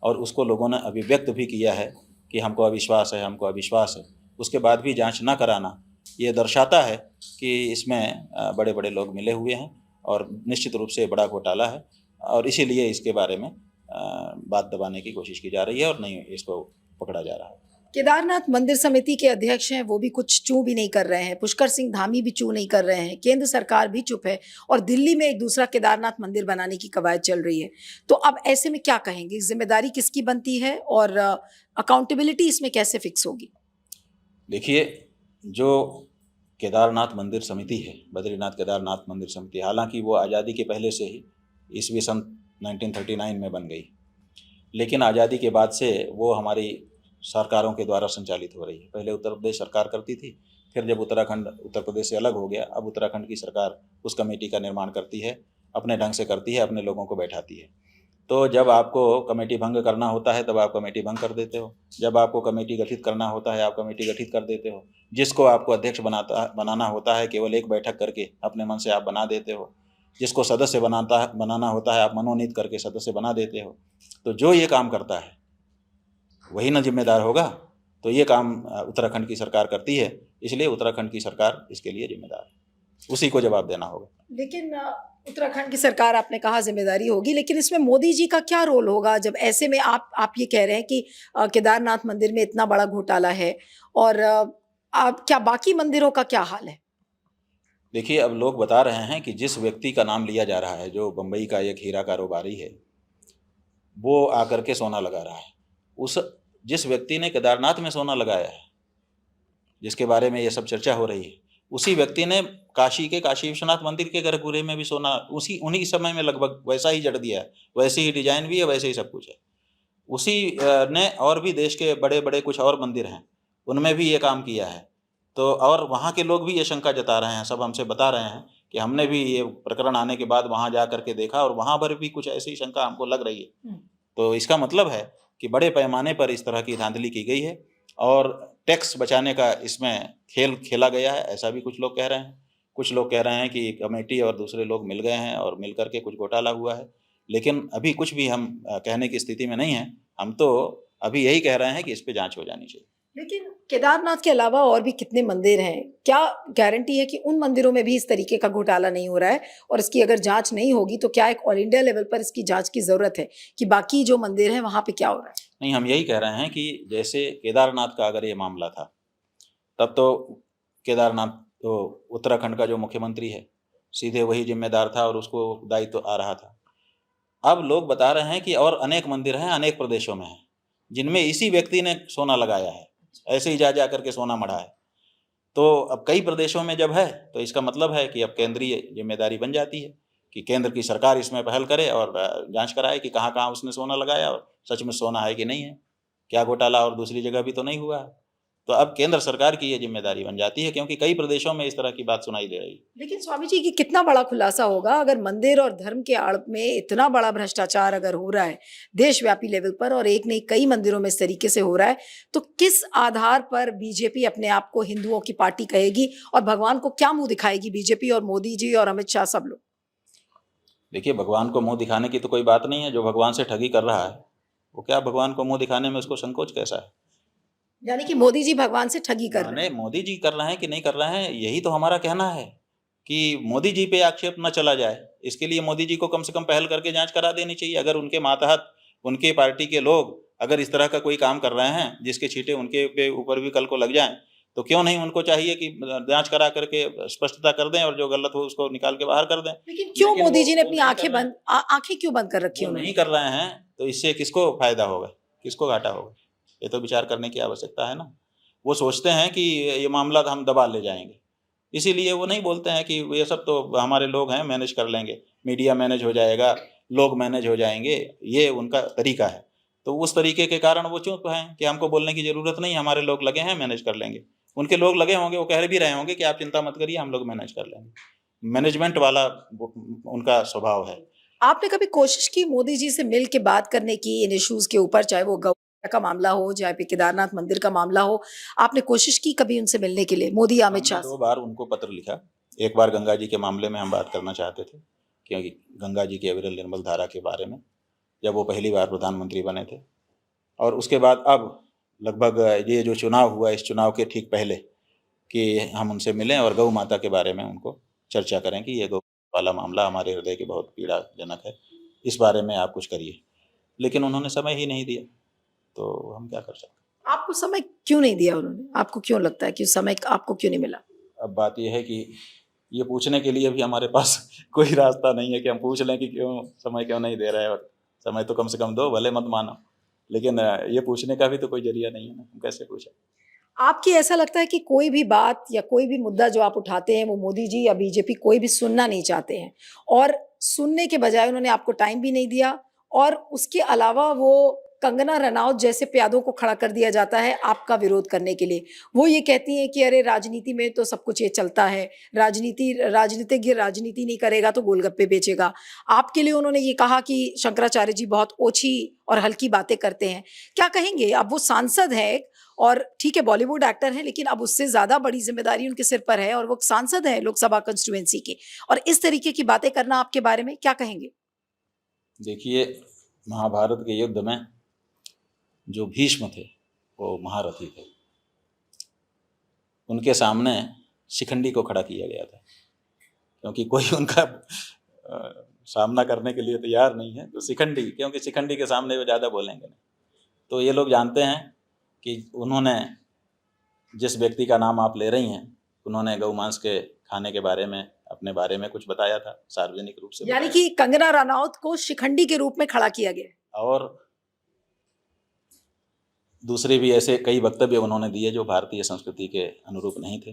और उसको लोगों ने अभिव्यक्त भी किया है कि हमको अविश्वास है, हमको अविश्वास है, उसके बाद भी जांच ना कराना, ये दर्शाता है कि इसमें बड़े बड़े लोग मिले हुए हैं और निश्चित रूप से बड़ा घोटाला है और इसीलिए इसके बारे में बात दबाने की कोशिश की जा रही है और नहीं इसको पकड़ा जा रहा है। केदारनाथ मंदिर समिति के अध्यक्ष हैं, वो भी कुछ चू भी नहीं कर रहे हैं, पुष्कर सिंह धामी भी चू नहीं कर रहे हैं, केंद्र सरकार भी चुप है और दिल्ली में एक दूसरा केदारनाथ मंदिर बनाने की कवायद चल रही है। तो अब ऐसे में क्या कहेंगे, जिम्मेदारी किसकी बनती है और अकाउंटेबिलिटी इसमें कैसे फिक्स होगी? देखिए, जो केदारनाथ मंदिर समिति है, बद्रीनाथ केदारनाथ मंदिर समिति, हालांकि वो आज़ादी के पहले से ही ईस्वी सन 1939 में बन गई, लेकिन आज़ादी के बाद से वो हमारी सरकारों के द्वारा संचालित हो रही है। पहले उत्तर प्रदेश सरकार करती थी, फिर जब उत्तराखंड उत्तर प्रदेश से अलग हो गया, अब उत्तराखंड की सरकार उस कमेटी का निर्माण करती है, अपने ढंग से करती है, अपने लोगों को बैठाती है। तो जब आपको कमेटी भंग करना होता है तब आप कमेटी भंग कर देते हो, जब आपको कमेटी गठित करना होता है आप कमेटी गठित कर देते हो, जिसको आपको अध्यक्ष बनाना होता है केवल एक बैठक करके अपने मन से आप बना देते हो, जिसको सदस्य बनाना होता है आप मनोनीत करके सदस्य बना देते हो। तो जो ये काम करता है वही ना जिम्मेदार होगा। तो ये काम उत्तराखंड की सरकार करती है, इसलिए उत्तराखंड की सरकार इसके लिए जिम्मेदार है, उसी को जवाब देना होगा। लेकिन उत्तराखंड की सरकार आपने कहा जिम्मेदारी होगी, लेकिन इसमें मोदी जी का क्या रोल होगा जब ऐसे में आप ये कह रहे हैं कि केदारनाथ मंदिर में इतना बड़ा घोटाला है और आप क्या बाकी मंदिरों का क्या हाल है? देखिए, अब लोग बता रहे हैं कि जिस व्यक्ति का नाम लिया जा रहा है, जो बम्बई का एक हीरा कारोबारी है, वो आकर के सोना लगा रहा है। उस जिस व्यक्ति ने केदारनाथ में सोना लगाया है, जिसके बारे में ये सब चर्चा हो रही है, उसी व्यक्ति ने काशी के काशी विश्वनाथ मंदिर के गर्भगृह में भी सोना उन्हीं समय में लगभग वैसा ही जड़ दिया है, वैसी ही डिजाइन भी है, वैसे ही सब कुछ है। उसी ने और भी देश के बड़े बड़े कुछ और मंदिर हैं, उनमें भी ये काम किया है। तो और वहाँ के लोग भी ये शंका जता रहे हैं, सब हमसे बता रहे हैं कि हमने भी ये प्रकरण आने के बाद वहाँ जा करके देखा और वहाँ पर भी कुछ ऐसी शंका हमको लग रही है। तो इसका मतलब है कि बड़े पैमाने पर इस तरह की धांधली की गई है और टैक्स बचाने का इसमें खेल खेला गया है, ऐसा भी कुछ लोग कह रहे हैं। कुछ लोग कह रहे हैं कि कमेटी और दूसरे लोग मिल गए हैं और मिल करके कुछ घोटाला हुआ है, लेकिन अभी कुछ भी हम कहने की स्थिति में नहीं हैं। हम तो अभी यही कह रहे हैं कि इस पे जांच हो जानी चाहिए। लेकिन केदारनाथ के अलावा और भी कितने मंदिर हैं, क्या गारंटी है कि उन मंदिरों में भी इस तरीके का घोटाला नहीं हो रहा है? और इसकी अगर जांच नहीं होगी तो क्या एक ऑल इंडिया लेवल पर इसकी जांच की जरूरत है कि बाकी जो मंदिर हैं वहां पे क्या हो रहा है? नहीं, हम यही कह रहे हैं कि जैसे केदारनाथ का अगर ये मामला था, तब तो केदारनाथ तो उत्तराखंड का जो मुख्यमंत्री है सीधे वही जिम्मेदार था और उसको दायित्व आ रहा था। अब लोग बता रहे हैं कि और अनेक मंदिर हैं, अनेक प्रदेशों में हैं, जिनमें इसी व्यक्ति ने सोना लगाया है, ऐसे ही जा करके सोना मढ़ा है। तो अब कई प्रदेशों में जब है तो इसका मतलब है कि अब केंद्रीय जिम्मेदारी बन जाती है कि केंद्र की सरकार इसमें पहल करे और जांच कराए कि कहाँ कहाँ उसने सोना लगाया और सच में सोना है कि नहीं है, क्या घोटाला और दूसरी जगह भी तो नहीं हुआ है। तो अब केंद्र सरकार की ये जिम्मेदारी बन जाती है, क्योंकि कई प्रदेशों में इस तरह की बात सुनाई दे रही है। लेकिन स्वामी जी की कितना बड़ा खुलासा होगा अगर मंदिर और धर्म के आड़ में इतना बड़ा भ्रष्टाचार अगर हो रहा है देशव्यापी लेवल पर और एक नहीं कई मंदिरों में इस तरीके से हो रहा है, तो किस आधार पर बीजेपी अपने आप को हिंदुओं की पार्टी कहेगी और भगवान को क्या मुंह दिखाएगी बीजेपी और मोदी जी और अमित शाह सब लोग? देखिए, भगवान को मुंह दिखाने की तो कोई बात नहीं है। जो भगवान से ठगी कर रहा है वो क्या भगवान को मुंह दिखाने में उसको संकोच कैसा है? यानी कि मोदी जी भगवान से ठगी कर रहे माने हैं। मोदी जी कर रहे हैं कि नहीं कर रहे हैं, यही तो हमारा कहना है कि मोदी जी पे आक्षेप न चला जाए। इसके लिए मोदी जी को कम से कम पहल करके जांच करा देनी चाहिए। अगर उनके मातहत उनके पार्टी के लोग अगर इस तरह का कोई काम कर रहे हैं जिसके छींटे उनके पे ऊपर भी कल को लग जाएं, तो क्यों नहीं उनको चाहिए कि जांच करा करके स्पष्टता कर दें और जो गलत हो उसको निकाल के बाहर कर दें। लेकिन क्यों लेकिन मोदी जी ने वो अपनी नहीं कर आंखें रहे हैं। आंखें क्यों बंद कर रखी वो उन्होंने? नहीं कर रहे हैं तो इससे किसको फायदा होगा, किसको घाटा होगा? ये तो विचार करने की आवश्यकता है ना। वो सोचते हैं कि ये मामला हम दबा ले जाएंगे, इसीलिए वो नहीं बोलते हैं कि ये सब तो हमारे लोग हैं, मैनेज कर लेंगे, मीडिया मैनेज हो जाएगा, लोग मैनेज हो जाएंगे, ये उनका तरीका है। तो उस तरीके के कारण वो चुप हैं कि हमको बोलने की ज़रूरत नहीं, हमारे लोग लगे हैं, मैनेज कर लेंगे। उनके लोग लगे होंगे, वो कह भी रहे होंगे कि आप चिंता मत करिए, हम लोग मैनेज कर लेंगे। मैनेजमेंट वाला उनका स्वभाव है। आपने कभी कोशिश की मोदी जी से मिल के बात करने की इन इश्यूज के ऊपर, चाहे वो गौ का मामला हो, चाहे फिर केदारनाथ मंदिर का मामला हो, आपने कोशिश की कभी उनसे मिलने के लिए, मोदी अमित हमने शाह 2 से? बार उनको पत्र लिखा। एक बार गंगा जी के मामले में हम बात करना चाहते थे, क्योंकि गंगा जी की अविरल निर्मल धारा के बारे में, जब वो पहली बार प्रधानमंत्री बने थे। और उसके बाद अब लगभग ये जो चुनाव हुआ, इस चुनाव के ठीक पहले कि हम उनसे मिलें और गौ माता के बारे में उनको चर्चा करें कि ये गौ वाला मामला हमारे हृदय के बहुत पीड़ाजनक है, इस बारे में आप कुछ करिए। लेकिन उन्होंने समय ही नहीं दिया, तो हम क्या कर सकते हैं? आपको समय क्यों नहीं दिया उन्होंने? आपको क्यों लगता है कि समय आपको क्यों नहीं मिला? अब बात ये है कि ये पूछने के लिए भी हमारे पास कोई रास्ता नहीं है कि हम पूछ लें कि समय क्यों नहीं दे रहे हो। समय तो कम से कम दो, भले मत मानो, लेकिन ये पूछने का भी तो कोई ज़रिया नहीं है ना, हम कैसे पूछें? आपकी ऐसा लगता है कि कोई भी बात या कोई भी मुद्दा जो आप उठाते हैं वो मोदी जी या बीजेपी कोई भी सुनना नहीं चाहते हैं, और सुनने के बजाय उन्होंने आपको टाइम भी नहीं दिया, और उसके अलावा वो कंगना रनौत जैसे प्यादों को खड़ा कर दिया जाता है आपका विरोध करने के लिए। वो ये कहती हैं कि अरे राजनीति में तो सब कुछ ये चलता है, राजनीतिज्ञ राजनीति नहीं करेगा तो गोलगप्पे बेचेगा। आपके लिए उन्होंने ये कहा कि शंकराचार्य जी बहुत ओछी और हल्की बातें करते हैं। क्या कहेंगे? अब वो सांसद है, और ठीक है बॉलीवुड एक्टर हैं, लेकिन अब उससे ज्यादा बड़ी जिम्मेदारी उनके सिर पर है, और वो सांसद हैं लोकसभा कंस्टिट्यूएंसी के, और इस तरीके की बातें करना आपके बारे में क्या कहेंगे? देखिए, महाभारत के युद्ध में जो भीष्म थे, वो महारथी थे। उनके सामने शिखंडी को खड़ा किया गया था, क्योंकि कोई उनका सामना करने के लिए तैयार नहीं है, तो शिखंडी, क्योंकि शिखंडी के सामने वो ज़्यादा बोलेंगे नहीं। तो ये लोग जानते हैं कि उन्होंने, जिस व्यक्ति का नाम आप ले रही हैं, उन्होंने गौमांस के खाने के बारे में, अपने बारे में कुछ बताया था, सार्वजनिक रूप से यानी बताया। कि कंगना रनौत को शिखंडी के रूप में खड़ा किया गया। और दूसरे भी ऐसे कई वक्तव्य उन्होंने दिए जो भारतीय संस्कृति के अनुरूप नहीं थे।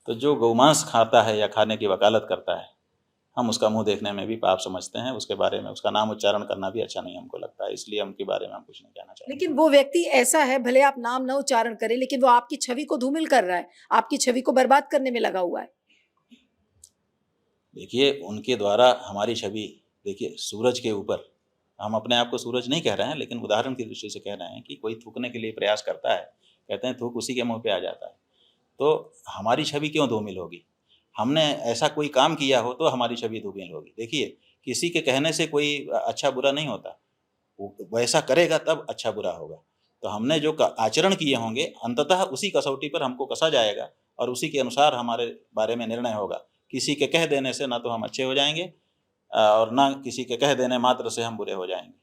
तो जो गौमांस खाता है या खाने की वकालत करता है, हम उसका मुंह देखने में भी पाप समझते हैं, उसके बारे में उसका नाम उच्चारण करना भी अच्छा नहीं हमको लगता है, इसलिए उनके बारे में हम कुछ नहीं कहना चाहते। लेकिन वो व्यक्ति ऐसा है, भले आप नाम न उच्चारण करें, लेकिन वो आपकी छवि को धूमिल कर रहा है, आपकी छवि को बर्बाद करने में लगा हुआ है। देखिए, उनके द्वारा हमारी छवि, देखिए सूरज के ऊपर, हम अपने आप को सूरज नहीं कह रहे हैं, लेकिन उदाहरण की दृष्टि से कह रहे हैं कि कोई थूकने के लिए प्रयास करता है, कहते हैं थूक उसी के मुंह पे आ जाता है, तो हमारी छवि क्यों धूमिल होगी? हमने ऐसा कोई काम किया हो तो हमारी छवि धूमिल होगी। देखिए, किसी के कहने से कोई अच्छा बुरा नहीं होता, वो वैसा करेगा तब अच्छा बुरा होगा। तो हमने जो आचरण किए होंगे, अंततः उसी कसौटी पर हमको कसा जाएगा और उसी के अनुसार हमारे बारे में निर्णय होगा। किसी के कह देने से ना तो हम अच्छे हो जाएंगे और ना किसी के कह देने मात्र से हम बुरे हो जाएंगे।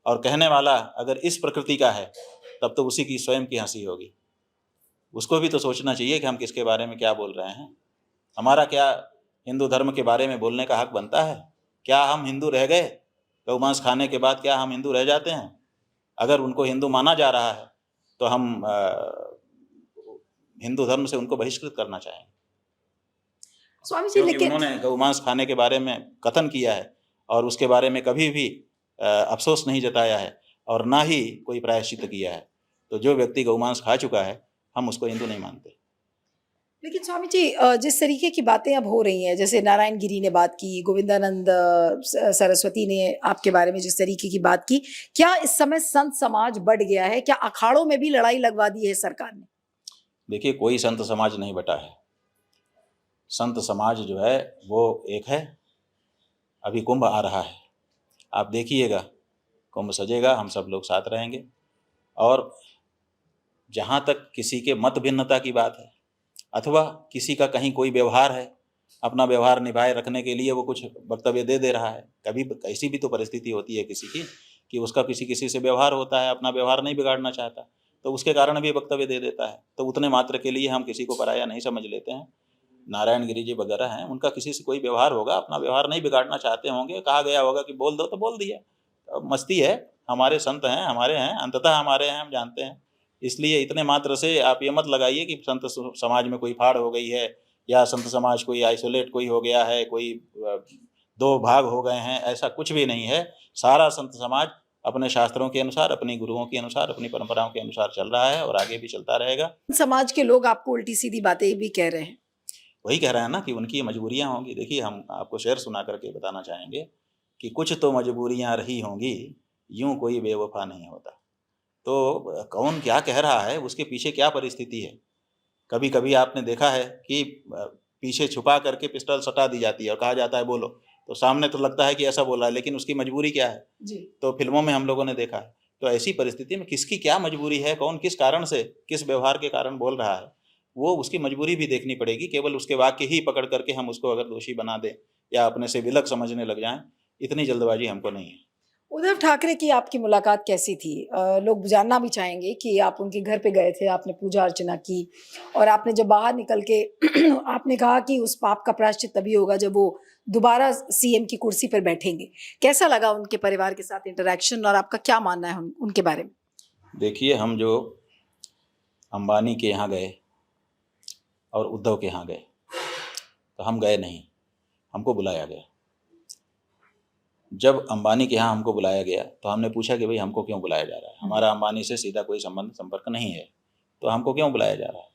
और कहने वाला अगर इस प्रकृति का है, तब तो उसी की स्वयं की हंसी होगी। उसको भी तो सोचना चाहिए कि हम किसके बारे में क्या बोल रहे हैं। हमारा क्या हिंदू धर्म के बारे में बोलने का हक बनता है? क्या हम हिंदू रह गए? गौमांस खाने के बाद क्या हम हिंदू रह जाते हैं? अगर उनको हिंदू माना जा रहा है तो हम हिंदू धर्म से उनको बहिष्कृत करना चाहेंगे, स्वामी जी, क्योंकि लेकिन उन्होंने गौमांस खाने के बारे में कथन किया है और उसके बारे में कभी भी अफसोस नहीं जताया है और ना ही कोई प्रायश्चित किया है। तो जो व्यक्ति गौमांस खा चुका है, हम उसको हिंदू नहीं मानते। लेकिन स्वामी जी, जिस तरीके की बातें अब हो रही हैं, जैसे नारायण गिरी ने बात की, गोविंदानंद सरस्वती ने आपके बारे में जिस तरीके की बात की, क्या इस समय संत समाज बढ़ गया है? क्या अखाड़ों में भी लड़ाई लगवा दी है सरकार ने? देखिए, कोई संत समाज नहीं बटा है। संत समाज जो है वो एक है। अभी कुंभ आ रहा है, आप देखिएगा, कुंभ सजेगा, हम सब लोग साथ रहेंगे। और जहाँ तक किसी के मत भिन्नता की बात है अथवा किसी का कहीं कोई व्यवहार है, अपना व्यवहार निभाए रखने के लिए वो कुछ वक्तव्य दे रहा है, कभी ऐसी भी तो परिस्थिति होती है किसी की कि उसका किसी किसी से व्यवहार होता है, अपना व्यवहार नहीं बिगाड़ना चाहता, तो उसके कारण भी वक्तव्य दे देता है। तो उतने मात्र के लिए हम किसी को पराया नहीं समझ लेते हैं। नारायण गिरि जी वगैरह हैं, उनका किसी से कोई व्यवहार होगा, अपना व्यवहार नहीं बिगाड़ना चाहते होंगे, कहा गया होगा कि बोल दो तो बोल दिया। मस्ती है, हमारे संत हैं, हमारे हैं, अंततः हमारे हैं, हम जानते हैं। इसलिए इतने मात्र से आप ये मत लगाइए कि संत समाज में कोई फाड़ हो गई है या संत समाज कोई आइसोलेट कोई हो गया है, कोई दो भाग हो गए हैं, ऐसा कुछ भी नहीं है। सारा संत समाज अपने शास्त्रों के अनुसार, अपनी गुरुओं के अनुसार, अपनी परंपराओं के अनुसार चल रहा है और आगे भी चलता रहेगा। समाज के लोग आपको उल्टी सीधी बातें भी कह रहे हैं। वही कह रहे हैं ना कि उनकी मजबूरियां होंगी। देखिए, हम आपको शेर सुना करके बताना चाहेंगे कि कुछ तो मजबूरियां रही होंगी, यूं कोई बेवफा नहीं होता। तो कौन क्या कह रहा है, उसके पीछे क्या परिस्थिति है। कभी कभी आपने देखा है कि पीछे छुपा करके पिस्टल सटा दी जाती है और कहा जाता है बोलो, तो सामने तो लगता है कि ऐसा बोला है, लेकिन उसकी मजबूरी क्या है जी। तो फिल्मों में हम लोगों ने देखा है। तो ऐसी परिस्थिति में किसकी क्या मजबूरी है, कौन किस कारण से, किस व्यवहार के कारण बोल रहा है, वो उसकी मजबूरी भी देखनी पड़ेगी। केवल उसके वाक्य ही पकड़ करके हम उसको अगर दोषी बना दें या अपने से विलक समझने लग जाएं, इतनी जल्दबाजी हमको नहीं है। उद्धव ठाकरे की आपकी मुलाकात कैसी थी? लोग जानना भी चाहेंगे कि आप उनके घर पे गए थे, आपने पूजा अर्चना की और आपने जब बाहर निकल के आपने कहा कि उस पाप का प्रायश्चित तभी होगा जब वो दोबारा सीएम की कुर्सी पर बैठेंगे। कैसा लगा उनके परिवार के साथ इंटरेक्शन और आपका क्या मानना है उनके बारे में? देखिए, हम जो अंबानी के यहाँ गए और उद्धव के यहाँ गए, तो हम गए नहीं, हमको बुलाया गया। जब अंबानी के यहाँ हमको बुलाया गया तो हमने पूछा कि भाई हमको क्यों बुलाया जा रहा है, हमारा अंबानी से सीधा कोई संबंध संपर्क नहीं है, तो हमको क्यों बुलाया जा रहा है।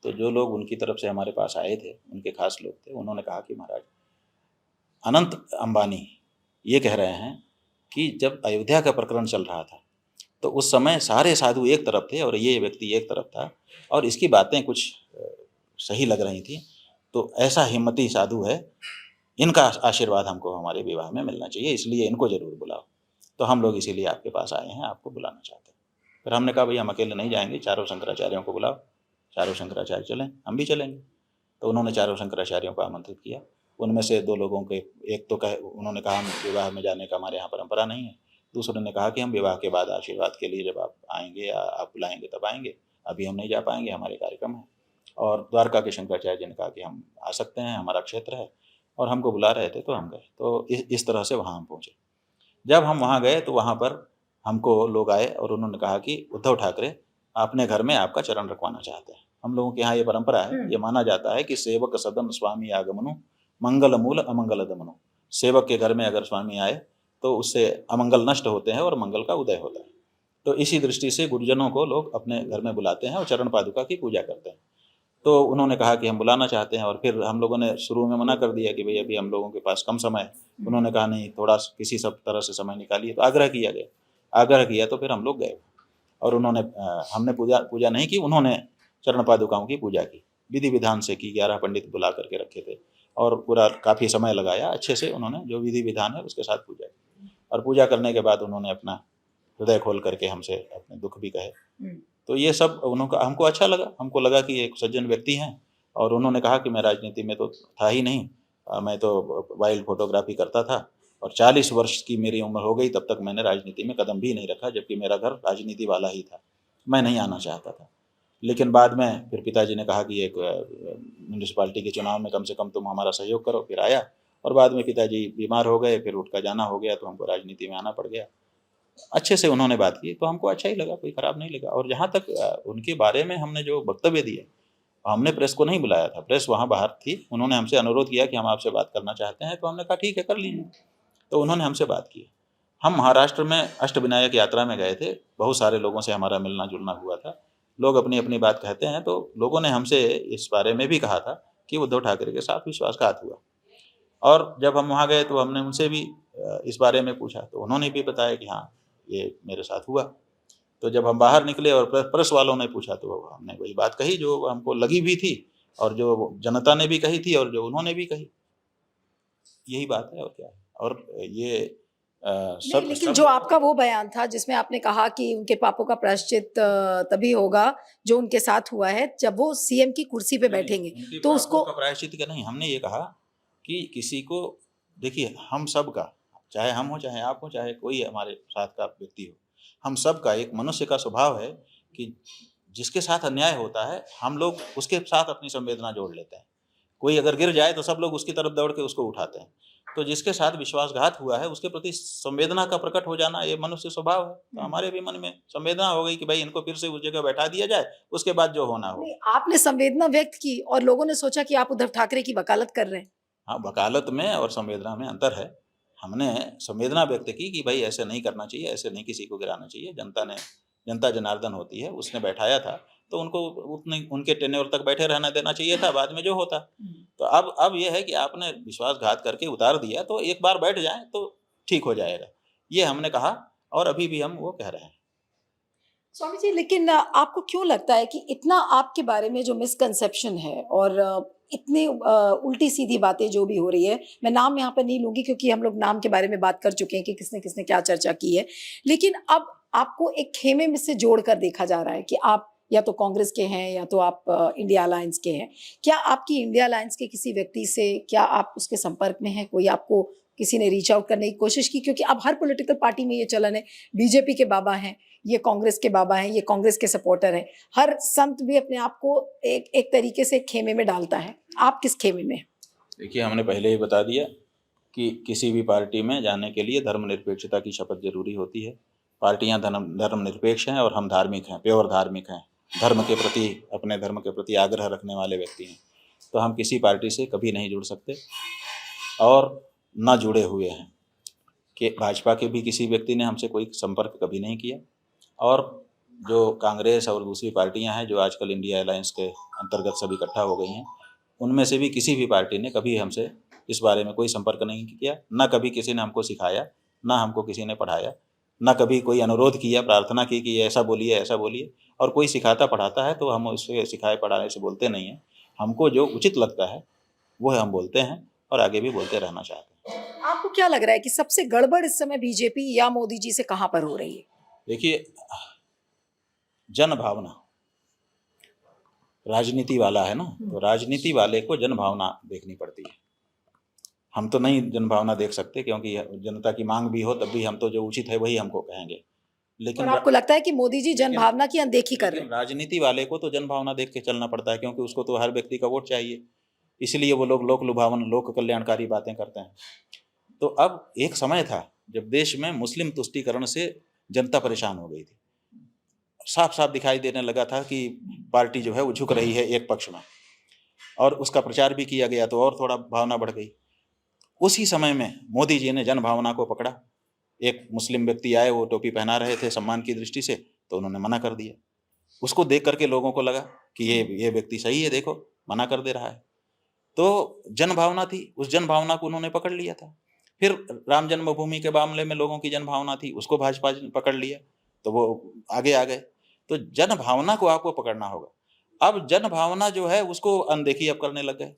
तो जो लोग उनकी तरफ से हमारे पास आए थे, उनके खास लोग थे, उन्होंने कहा कि महाराज, अनंत अंबानी ये कह रहे हैं कि जब अयोध्या का प्रकरण चल रहा था तो उस समय सारे साधु एक तरफ थे और ये व्यक्ति एक तरफ था और इसकी बातें कुछ सही लग रही थी, तो ऐसा हिम्मती साधु है, इनका आशीर्वाद हमको हमारे विवाह में मिलना चाहिए, इसलिए इनको जरूर बुलाओ। तो हम लोग इसीलिए आपके पास आए हैं, आपको बुलाना चाहते हैं। फिर हमने कहा भाई हम अकेले नहीं जाएंगे, चारों शंकराचार्यों को बुलाओ, चारों शंकराचार्य चलें, हम भी चलेंगे। तो उन्होंने चारों शंकराचार्यों को आमंत्रित किया। उनमें से दो लोगों के, एक तो उन्होंने कहा हम विवाह में जाने का हमारे यहाँ परंपरा नहीं है, दूसरे ने कहा कि हम विवाह के बाद आशीर्वाद के लिए जब आप आएंगे या आप बुलाएंगे तब आएंगे, अभी हम नहीं जा पाएंगे, हमारे कार्यक्रम है। और द्वारका के शंकराचार्य जी ने कहा कि हम आ सकते हैं, हमारा क्षेत्र है, और हमको बुला रहे थे तो हम गए। तो इस तरह से वहाँ हम पहुँचे। जब हम वहाँ गए तो वहाँ पर हमको लोग आए और उन्होंने कहा कि उद्धव ठाकरे अपने घर में आपका चरण रखवाना चाहते हैं। हम लोगों के यहाँ ये परंपरा है, ये माना जाता है कि सेवक सदन स्वामी आगमनु मंगल मूल अमंगल दमनु। सेवक के घर में अगर स्वामी आए तो उससे अमंगल नष्ट होते हैं और मंगल का उदय होता है। तो इसी दृष्टि से गुरुजनों को लोग अपने घर में बुलाते हैं और चरण पादुका की पूजा करते हैं। तो उन्होंने कहा कि हम बुलाना चाहते हैं, और फिर हम लोगों ने शुरू में मना कर दिया कि भाई अभी हम लोगों के पास कम समय है। उन्होंने कहा नहीं, थोड़ा किसी सब तरह से समय निकालिए। तो आग्रह किया गया, आग्रह किया तो फिर हम लोग गए और उन्होंने हमने पूजा नहीं की, उन्होंने चरण पादुकाओं की पूजा की, विधि विधान से की। 11 पंडित बुला करके रखे थे और पूरा काफ़ी समय लगाया, अच्छे से उन्होंने जो विधि विधान है उसके साथ पूजा की। और पूजा करने के बाद उन्होंने अपना हृदय खोल करके हमसे अपने दुख भी कहे। तो ये सब हमको अच्छा लगा, हमको लगा कि एक सज्जन व्यक्ति हैं। और उन्होंने कहा कि मैं राजनीति में तो था ही नहीं, मैं तो वाइल्ड फोटोग्राफी करता था और 40 वर्ष की मेरी उम्र हो गई तब तक मैंने राजनीति में कदम भी नहीं रखा, जबकि मेरा घर राजनीति वाला ही था, मैं नहीं आना चाहता था। लेकिन बाद में फिर पिताजी ने कहा कि एक म्यूनिसिपालिटी के चुनाव में कम से कम तुम हमारा सहयोग करो, फिर आया। और बाद में पिताजी बीमार हो गए, फिर उठ का जाना हो गया, तो हमको राजनीति में आना पड़ गया। अच्छे से उन्होंने बात की तो हमको अच्छा ही लगा, कोई खराब नहीं लगा। और जहाँ तक उनके बारे में हमने जो वक्तव्य दिए, हमने प्रेस को नहीं बुलाया था, प्रेस वहाँ बाहर थी। उन्होंने हमसे अनुरोध किया कि हम आपसे बात करना चाहते हैं, तो हमने कहा ठीक है, कर लीजिए। तो उन्होंने हमसे बात की। हम महाराष्ट्र में अष्टविनायक यात्रा में गए थे, बहुत सारे लोगों से हमारा मिलना जुलना हुआ था। लोग अपनी अपनी बात कहते हैं, तो लोगों ने हमसे इस बारे में भी कहा था कि उद्धव ठाकरे के साथ विश्वासघात हुआ। और जब हम वहाँ गए तो हमने उनसे भी इस बारे में पूछा, तो उन्होंने भी बताया कि हाँ, ये मेरे साथ हुआ। तो जब हम बाहर निकले और प्रेस वालों ने पूछा तो हमने वही बात कही जो हमको लगी भी थी और जो जनता ने भी कही थी और जो उन्होंने भी कही। यही बात है और क्या है। और ये सब लेकिन जो आपका वो बयान था जिसमें आपने कहा कि उनके पापों का प्रायश्चित तभी होगा जो उनके साथ हुआ है जब वो सीएम की कुर्सी पे बैठेंगे, तो उसको प्रायश्चित का नहीं, हमने ये कहा कि किसी को, देखिए हम सब का चाहे हम हो, चाहे आप हो, चाहे कोई हमारे साथ का व्यक्ति हो। हम सब का, एक मनुष्य का स्वभाव है कि जिसके साथ अन्याय होता है, हम लोग उसके साथ अपनी संवेदना जोड़ लेते हैं। कोई अगर गिर जाए तो सब लोग उसकी तरफ दौड़ के उसको उठाते हैं। तो जिसके साथ विश्वासघात हुआ है, उसके प्रति संवेदना का प्रकट हो जाना, ये मनुष्य स्वभाव है। तो हमारे भी मन में संवेदना हो गई कि भाई इनको फिर से उस जगह बैठा दिया जाए, उसके बाद जो होना हो। नहीं, आपने संवेदना व्यक्त की और लोगों ने सोचा कि आप उद्धव ठाकरे की वकालत कर रहे हैं। हाँ, वकालत में और संवेदना में अंतर है। हमने संवेदना व्यक्त की कि भाई ऐसे नहीं करना चाहिए, ऐसे नहीं किसी को गिराना चाहिए। जनता जनार्दन होती है, उसने बैठाया था, तो उनको उतने उनके टेन्योर तक बैठे रहना देना चाहिए था, बाद में जो होता। तो अब ये है कि आपने विश्वासघात करके उतार दिया, तो एक बार बैठ जाएँ तो ठीक हो जाएगा। ये हमने कहा और अभी भी हम वो कह रहे हैं। स्वामी जी, लेकिन आपको क्यों लगता है कि इतना आपके बारे में जो मिसकंसेप्शन है और इतनी उल्टी सीधी बातें जो भी हो रही है, मैं नाम यहाँ पर नहीं लूंगी क्योंकि हम लोग नाम के बारे में बात कर चुके हैं कि किसने किसने क्या चर्चा की है, लेकिन अब आपको एक खेमे में से जोड़ कर देखा जा रहा है कि आप या तो कांग्रेस के हैं या तो आप इंडिया अलायंस के हैं। क्या आपकी इंडिया अलायंस के किसी व्यक्ति से, क्या आप उसके संपर्क में हैं? कोई आपको किसी ने रीच आउट करने की कोशिश की? क्योंकि अब हर पॉलिटिकल पार्टी में ये चलन है, बीजेपी के बाबा हैं, ये कांग्रेस के बाबा हैं, ये कांग्रेस के सपोर्टर हैं। हर संत भी अपने आप को एक एक तरीके से खेमे में डालता है। आप किस खेमे में? देखिए, हमने पहले ही बता दिया कि किसी भी पार्टी में जाने के लिए धर्मनिरपेक्षता की शपथ जरूरी होती है। पार्टियां धर्मनिरपेक्ष हैं और हम धार्मिक हैं, प्योर धार्मिक हैं, धर्म के प्रति, अपने धर्म के प्रति आग्रह रखने वाले व्यक्ति हैं। तो हम किसी पार्टी से कभी नहीं जुड़ सकते और न जुड़े हुए हैं। कि भाजपा के भी किसी व्यक्ति ने हमसे कोई संपर्क कभी नहीं किया, और जो कांग्रेस और दूसरी पार्टियां हैं जो आजकल इंडिया अलायंस के अंतर्गत सब इकट्ठा हो गई हैं, उनमें से भी किसी भी पार्टी ने कभी हमसे इस बारे में कोई संपर्क नहीं किया। ना कभी किसी ने हमको सिखाया, ना हमको किसी ने पढ़ाया, ना कभी कोई अनुरोध किया, प्रार्थना की कि ऐसा बोलिए, ऐसा बोलिए। और कोई सिखाता पढ़ाता है तो हम उससे सिखाए पढ़ाने से बोलते नहीं हैं। हमको जो उचित लगता है वो हम बोलते हैं और आगे भी बोलते रहना चाहते हैं। आपको क्या लग रहा है कि सबसे गड़बड़ इस समय बीजेपी या मोदी जी से कहाँ पर हो रही है? देखिए, जन भावना, राजनीति वाला है ना, तो राजनीति वाले को जन भावना देखनी पड़ती है। हम तो नहीं जन भावना देख सकते, क्योंकि जनता की मांग भी हो तब भी हम तो जो उचित है वही हमको कहेंगे। लेकिन और आपको लगता है कि मोदी जी जन भावना की अनदेखी कर रहे हैं? राजनीति वाले को तो जन भावना देख के चलना पड़ता है, क्योंकि उसको तो हर व्यक्ति का वोट चाहिए। इसलिए वो लोग लोक लुभावन, लोक कल्याणकारी बातें करते हैं। तो अब एक समय था जब देश में मुस्लिम तुष्टीकरण से जनता परेशान हो गई थी। साफ साफ दिखाई देने लगा था कि पार्टी जो है वो झुक रही है एक पक्ष में, और उसका प्रचार भी किया गया तो और थोड़ा भावना बढ़ गई। उसी समय में मोदी जी ने जन भावना को पकड़ा। एक मुस्लिम व्यक्ति आए, वो टोपी पहना रहे थे सम्मान की दृष्टि से, तो उन्होंने मना कर दिया। उसको देख करके लोगों को लगा कि ये व्यक्ति सही है, देखो मना कर दे रहा है। तो जन भावना थी, उस जन भावना को उन्होंने पकड़ लिया था। फिर राम जन्मभूमि के मामले में लोगों की जन भावना थी, उसको भाजपा ने पकड़ लिया, तो वो आगे आ गए। तो जन भावना को आपको पकड़ना होगा। अब जन भावना जो है उसको अनदेखी अब करने लग गए।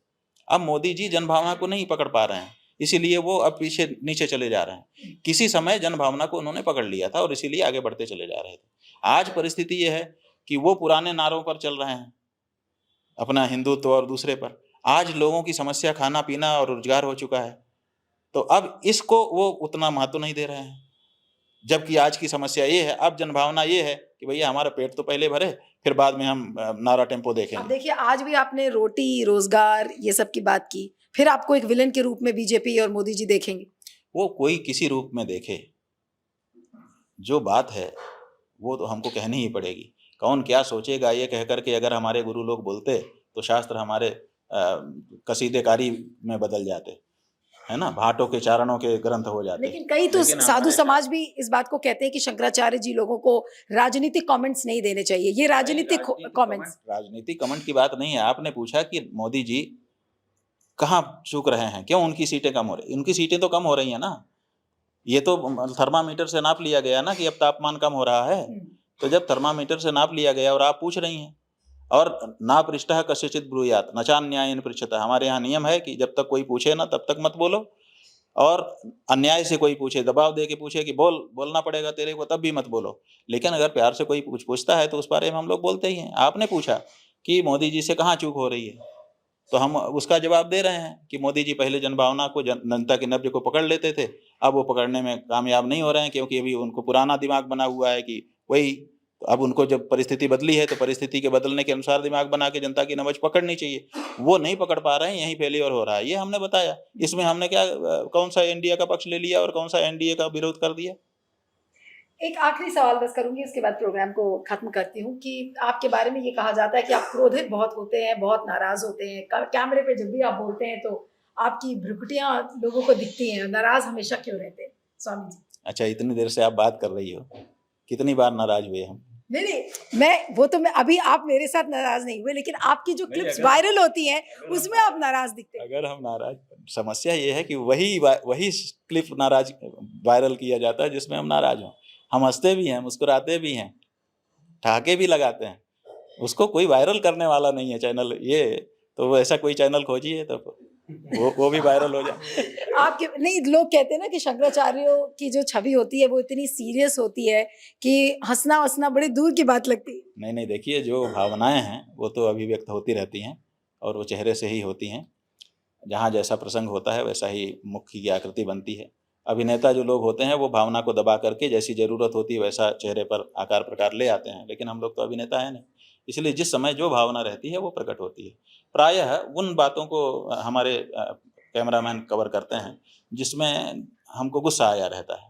अब मोदी जी जन भावना को नहीं पकड़ पा रहे हैं, इसीलिए वो अब पीछे नीचे चले जा रहे हैं। किसी समय जन भावना को उन्होंने पकड़ लिया था और इसीलिए आगे बढ़ते चले जा रहे थे। आज परिस्थिति ये है कि वो पुराने नारों पर चल रहे हैं, अपना हिंदुत्व और दूसरे पर। आज लोगों की समस्या खाना पीना और रोजगार हो चुका है, तो अब इसको वो उतना महत्व नहीं दे रहे हैं। जबकि आज की समस्या ये है, अब जनभावना ये है कि भैया हमारा पेट तो पहले भरे, फिर बाद में हम नारा टेम्पो अब देखेंगे। देखिए, आज भी आपने रोटी, रोजगार, ये सब की बात की, फिर आपको एक विलेन के रूप में बीजेपी और मोदी जी देखेंगे? वो कोई किसी रूप में देखे, जो बात है वो तो हमको कहनी ही पड़ेगी। कौन क्या सोचेगा ये कह करके अगर हमारे गुरु लोग बोलते तो शास्त्र हमारे कसीदेकारी में बदल जाते, है ना, भाटों के चारणों के ग्रंथ हो जाते। लेकिन कई तो लेकिन साधु हमारे समाज भी इस बात को कहते हैं कि शंकराचार्य जी लोगों को राजनीतिक कमेंट्स नहीं देने चाहिए। ये राजनीतिक कमेंट्स, राजनीतिक कमेंट की बात नहीं है। आपने पूछा कि मोदी जी कहाँ चूक रहे हैं, क्यों उनकी सीटें कम हो रही? उनकी सीटें तो कम हो रही हैं ना, ये तो थर्मामीटर से नाप लिया गया ना कि अब तापमान कम हो रहा है। तो जब थर्मामीटर से नाप लिया गया और आप पूछ रही हैं, और ना पृष्ठः कस्यचित् ब्रूयात् न चान्यायेन पृच्छतः, हमारे यहाँ नियम है कि जब तक कोई पूछे ना तब तक मत बोलो, और अन्याय से कोई पूछे, दबाव दे के पूछे कि बोलना पड़ेगा तेरे को, तब भी मत बोलो। लेकिन अगर प्यार से कोई पूछता है तो उस बारे में हम लोग बोलते ही हैं। आपने पूछा कि मोदी जी से कहाँ चूक हो रही है, तो हम उसका जवाब दे रहे हैं कि मोदी जी पहले जनभावना को, जनता की नब्ज को पकड़ लेते थे, अब वो पकड़ने में कामयाब नहीं हो रहे हैं, क्योंकि अभी उनको पुराना दिमाग बना हुआ है कि वही, तो अब उनको जब परिस्थिति बदली है तो परिस्थिति के बदलने के अनुसार दिमाग बना के जनता की नब्ज पकड़नी चाहिए, वो नहीं पकड़ पा रहे हैं, यही फेलियर हो रहा है। ये हमने बताया। इसमें हमने क्या कौन सा इंडिया का पक्ष ले लिया और कौन सा एनडीए का विरोध कर दिया। एक आखिरी सवाल बस करूंगी, उसके बाद प्रोग्राम को खत्म करती हूँ कि आपके बारे में ये कहा जाता है कि आप क्रोधित बहुत होते हैं, बहुत नाराज होते हैं, कैमरे पे जब भी आप बोलते हैं तो आपकी भ्रुकुटियां लोगों को दिखती हैं, नाराज हमेशा क्यों रहते हैं स्वामी जी? अच्छा, इतनी देर से आप बात कर रही हो, कितनी बार नाराज हुए हम? नहीं, मैं अभी आप मेरे साथ नाराज नहीं हुए, लेकिन आपकी जो क्लिप्स वायरल होती हैं उसमें आप नाराज दिखते हैं। अगर हम नाराज, समस्या ये है कि वही क्लिप नाराज वायरल किया जाता है जिसमें हम नाराज हों। हम हंसते भी हैं, मुस्कुराते भी हैं, ठहाके भी लगाते हैं, उसको कोई वायरल करने वाला नहीं है चैनल। ये तो वो ऐसा कोई चैनल खोजिए तो वो भी वायरल हो जाए। आपके नहीं, लोग कहते हैं ना कि शंकराचार्यों की जो छवि होती है वो इतनी सीरियस होती है कि हंसना वसना बड़ी दूर की बात लगती है। नहीं नहीं, देखिए, जो भावनाएं हैं वो तो अभिव्यक्त होती रहती हैं और वो चेहरे से ही होती हैं। जहाँ जैसा प्रसंग होता है वैसा ही मुख की आकृति बनती है। अभिनेता जो लोग होते हैं वो भावना को दबा करके जैसी ज़रूरत होती है वैसा चेहरे पर आकार प्रकार ले आते हैं, लेकिन हम लोग तो अभिनेता हैं नहीं, इसलिए जिस समय जो भावना रहती है वो प्रकट होती है। प्रायः उन बातों को हमारे कैमरामैन कवर करते हैं जिसमें हमको गुस्सा आया रहता है,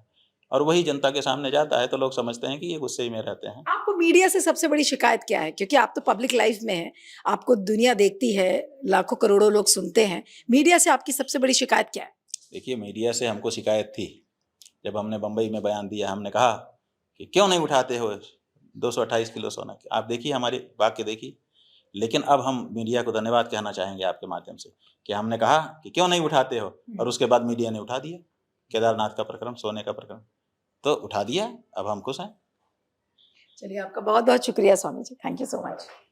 और वही जनता के सामने जाता है तो लोग समझते हैं कि ये गुस्से में रहते हैं। आपको मीडिया से सबसे बड़ी शिकायत क्या है? क्योंकि आप तो पब्लिक लाइफ में हैं, आपको दुनिया देखती है, लाखों करोड़ों लोग सुनते हैं। मीडिया से आपकी सबसे बड़ी शिकायत क्या है? देखिए, मीडिया से हमको शिकायत थी जब हमने बम्बई में बयान दिया। हमने कहा कि क्यों नहीं उठाते हो 228 किलो सोना। आप देखिए, हमारी वाक्य देखिए। लेकिन अब हम मीडिया को धन्यवाद कहना चाहेंगे आपके माध्यम से कि हमने कहा कि क्यों नहीं उठाते हो, और उसके बाद मीडिया ने उठा दिया। केदारनाथ का प्रकरण, सोने का प्रकरण तो उठा दिया, अब हम खुश हैं। चलिए, आपका बहुत बहुत शुक्रिया Swami ji, thank you so much.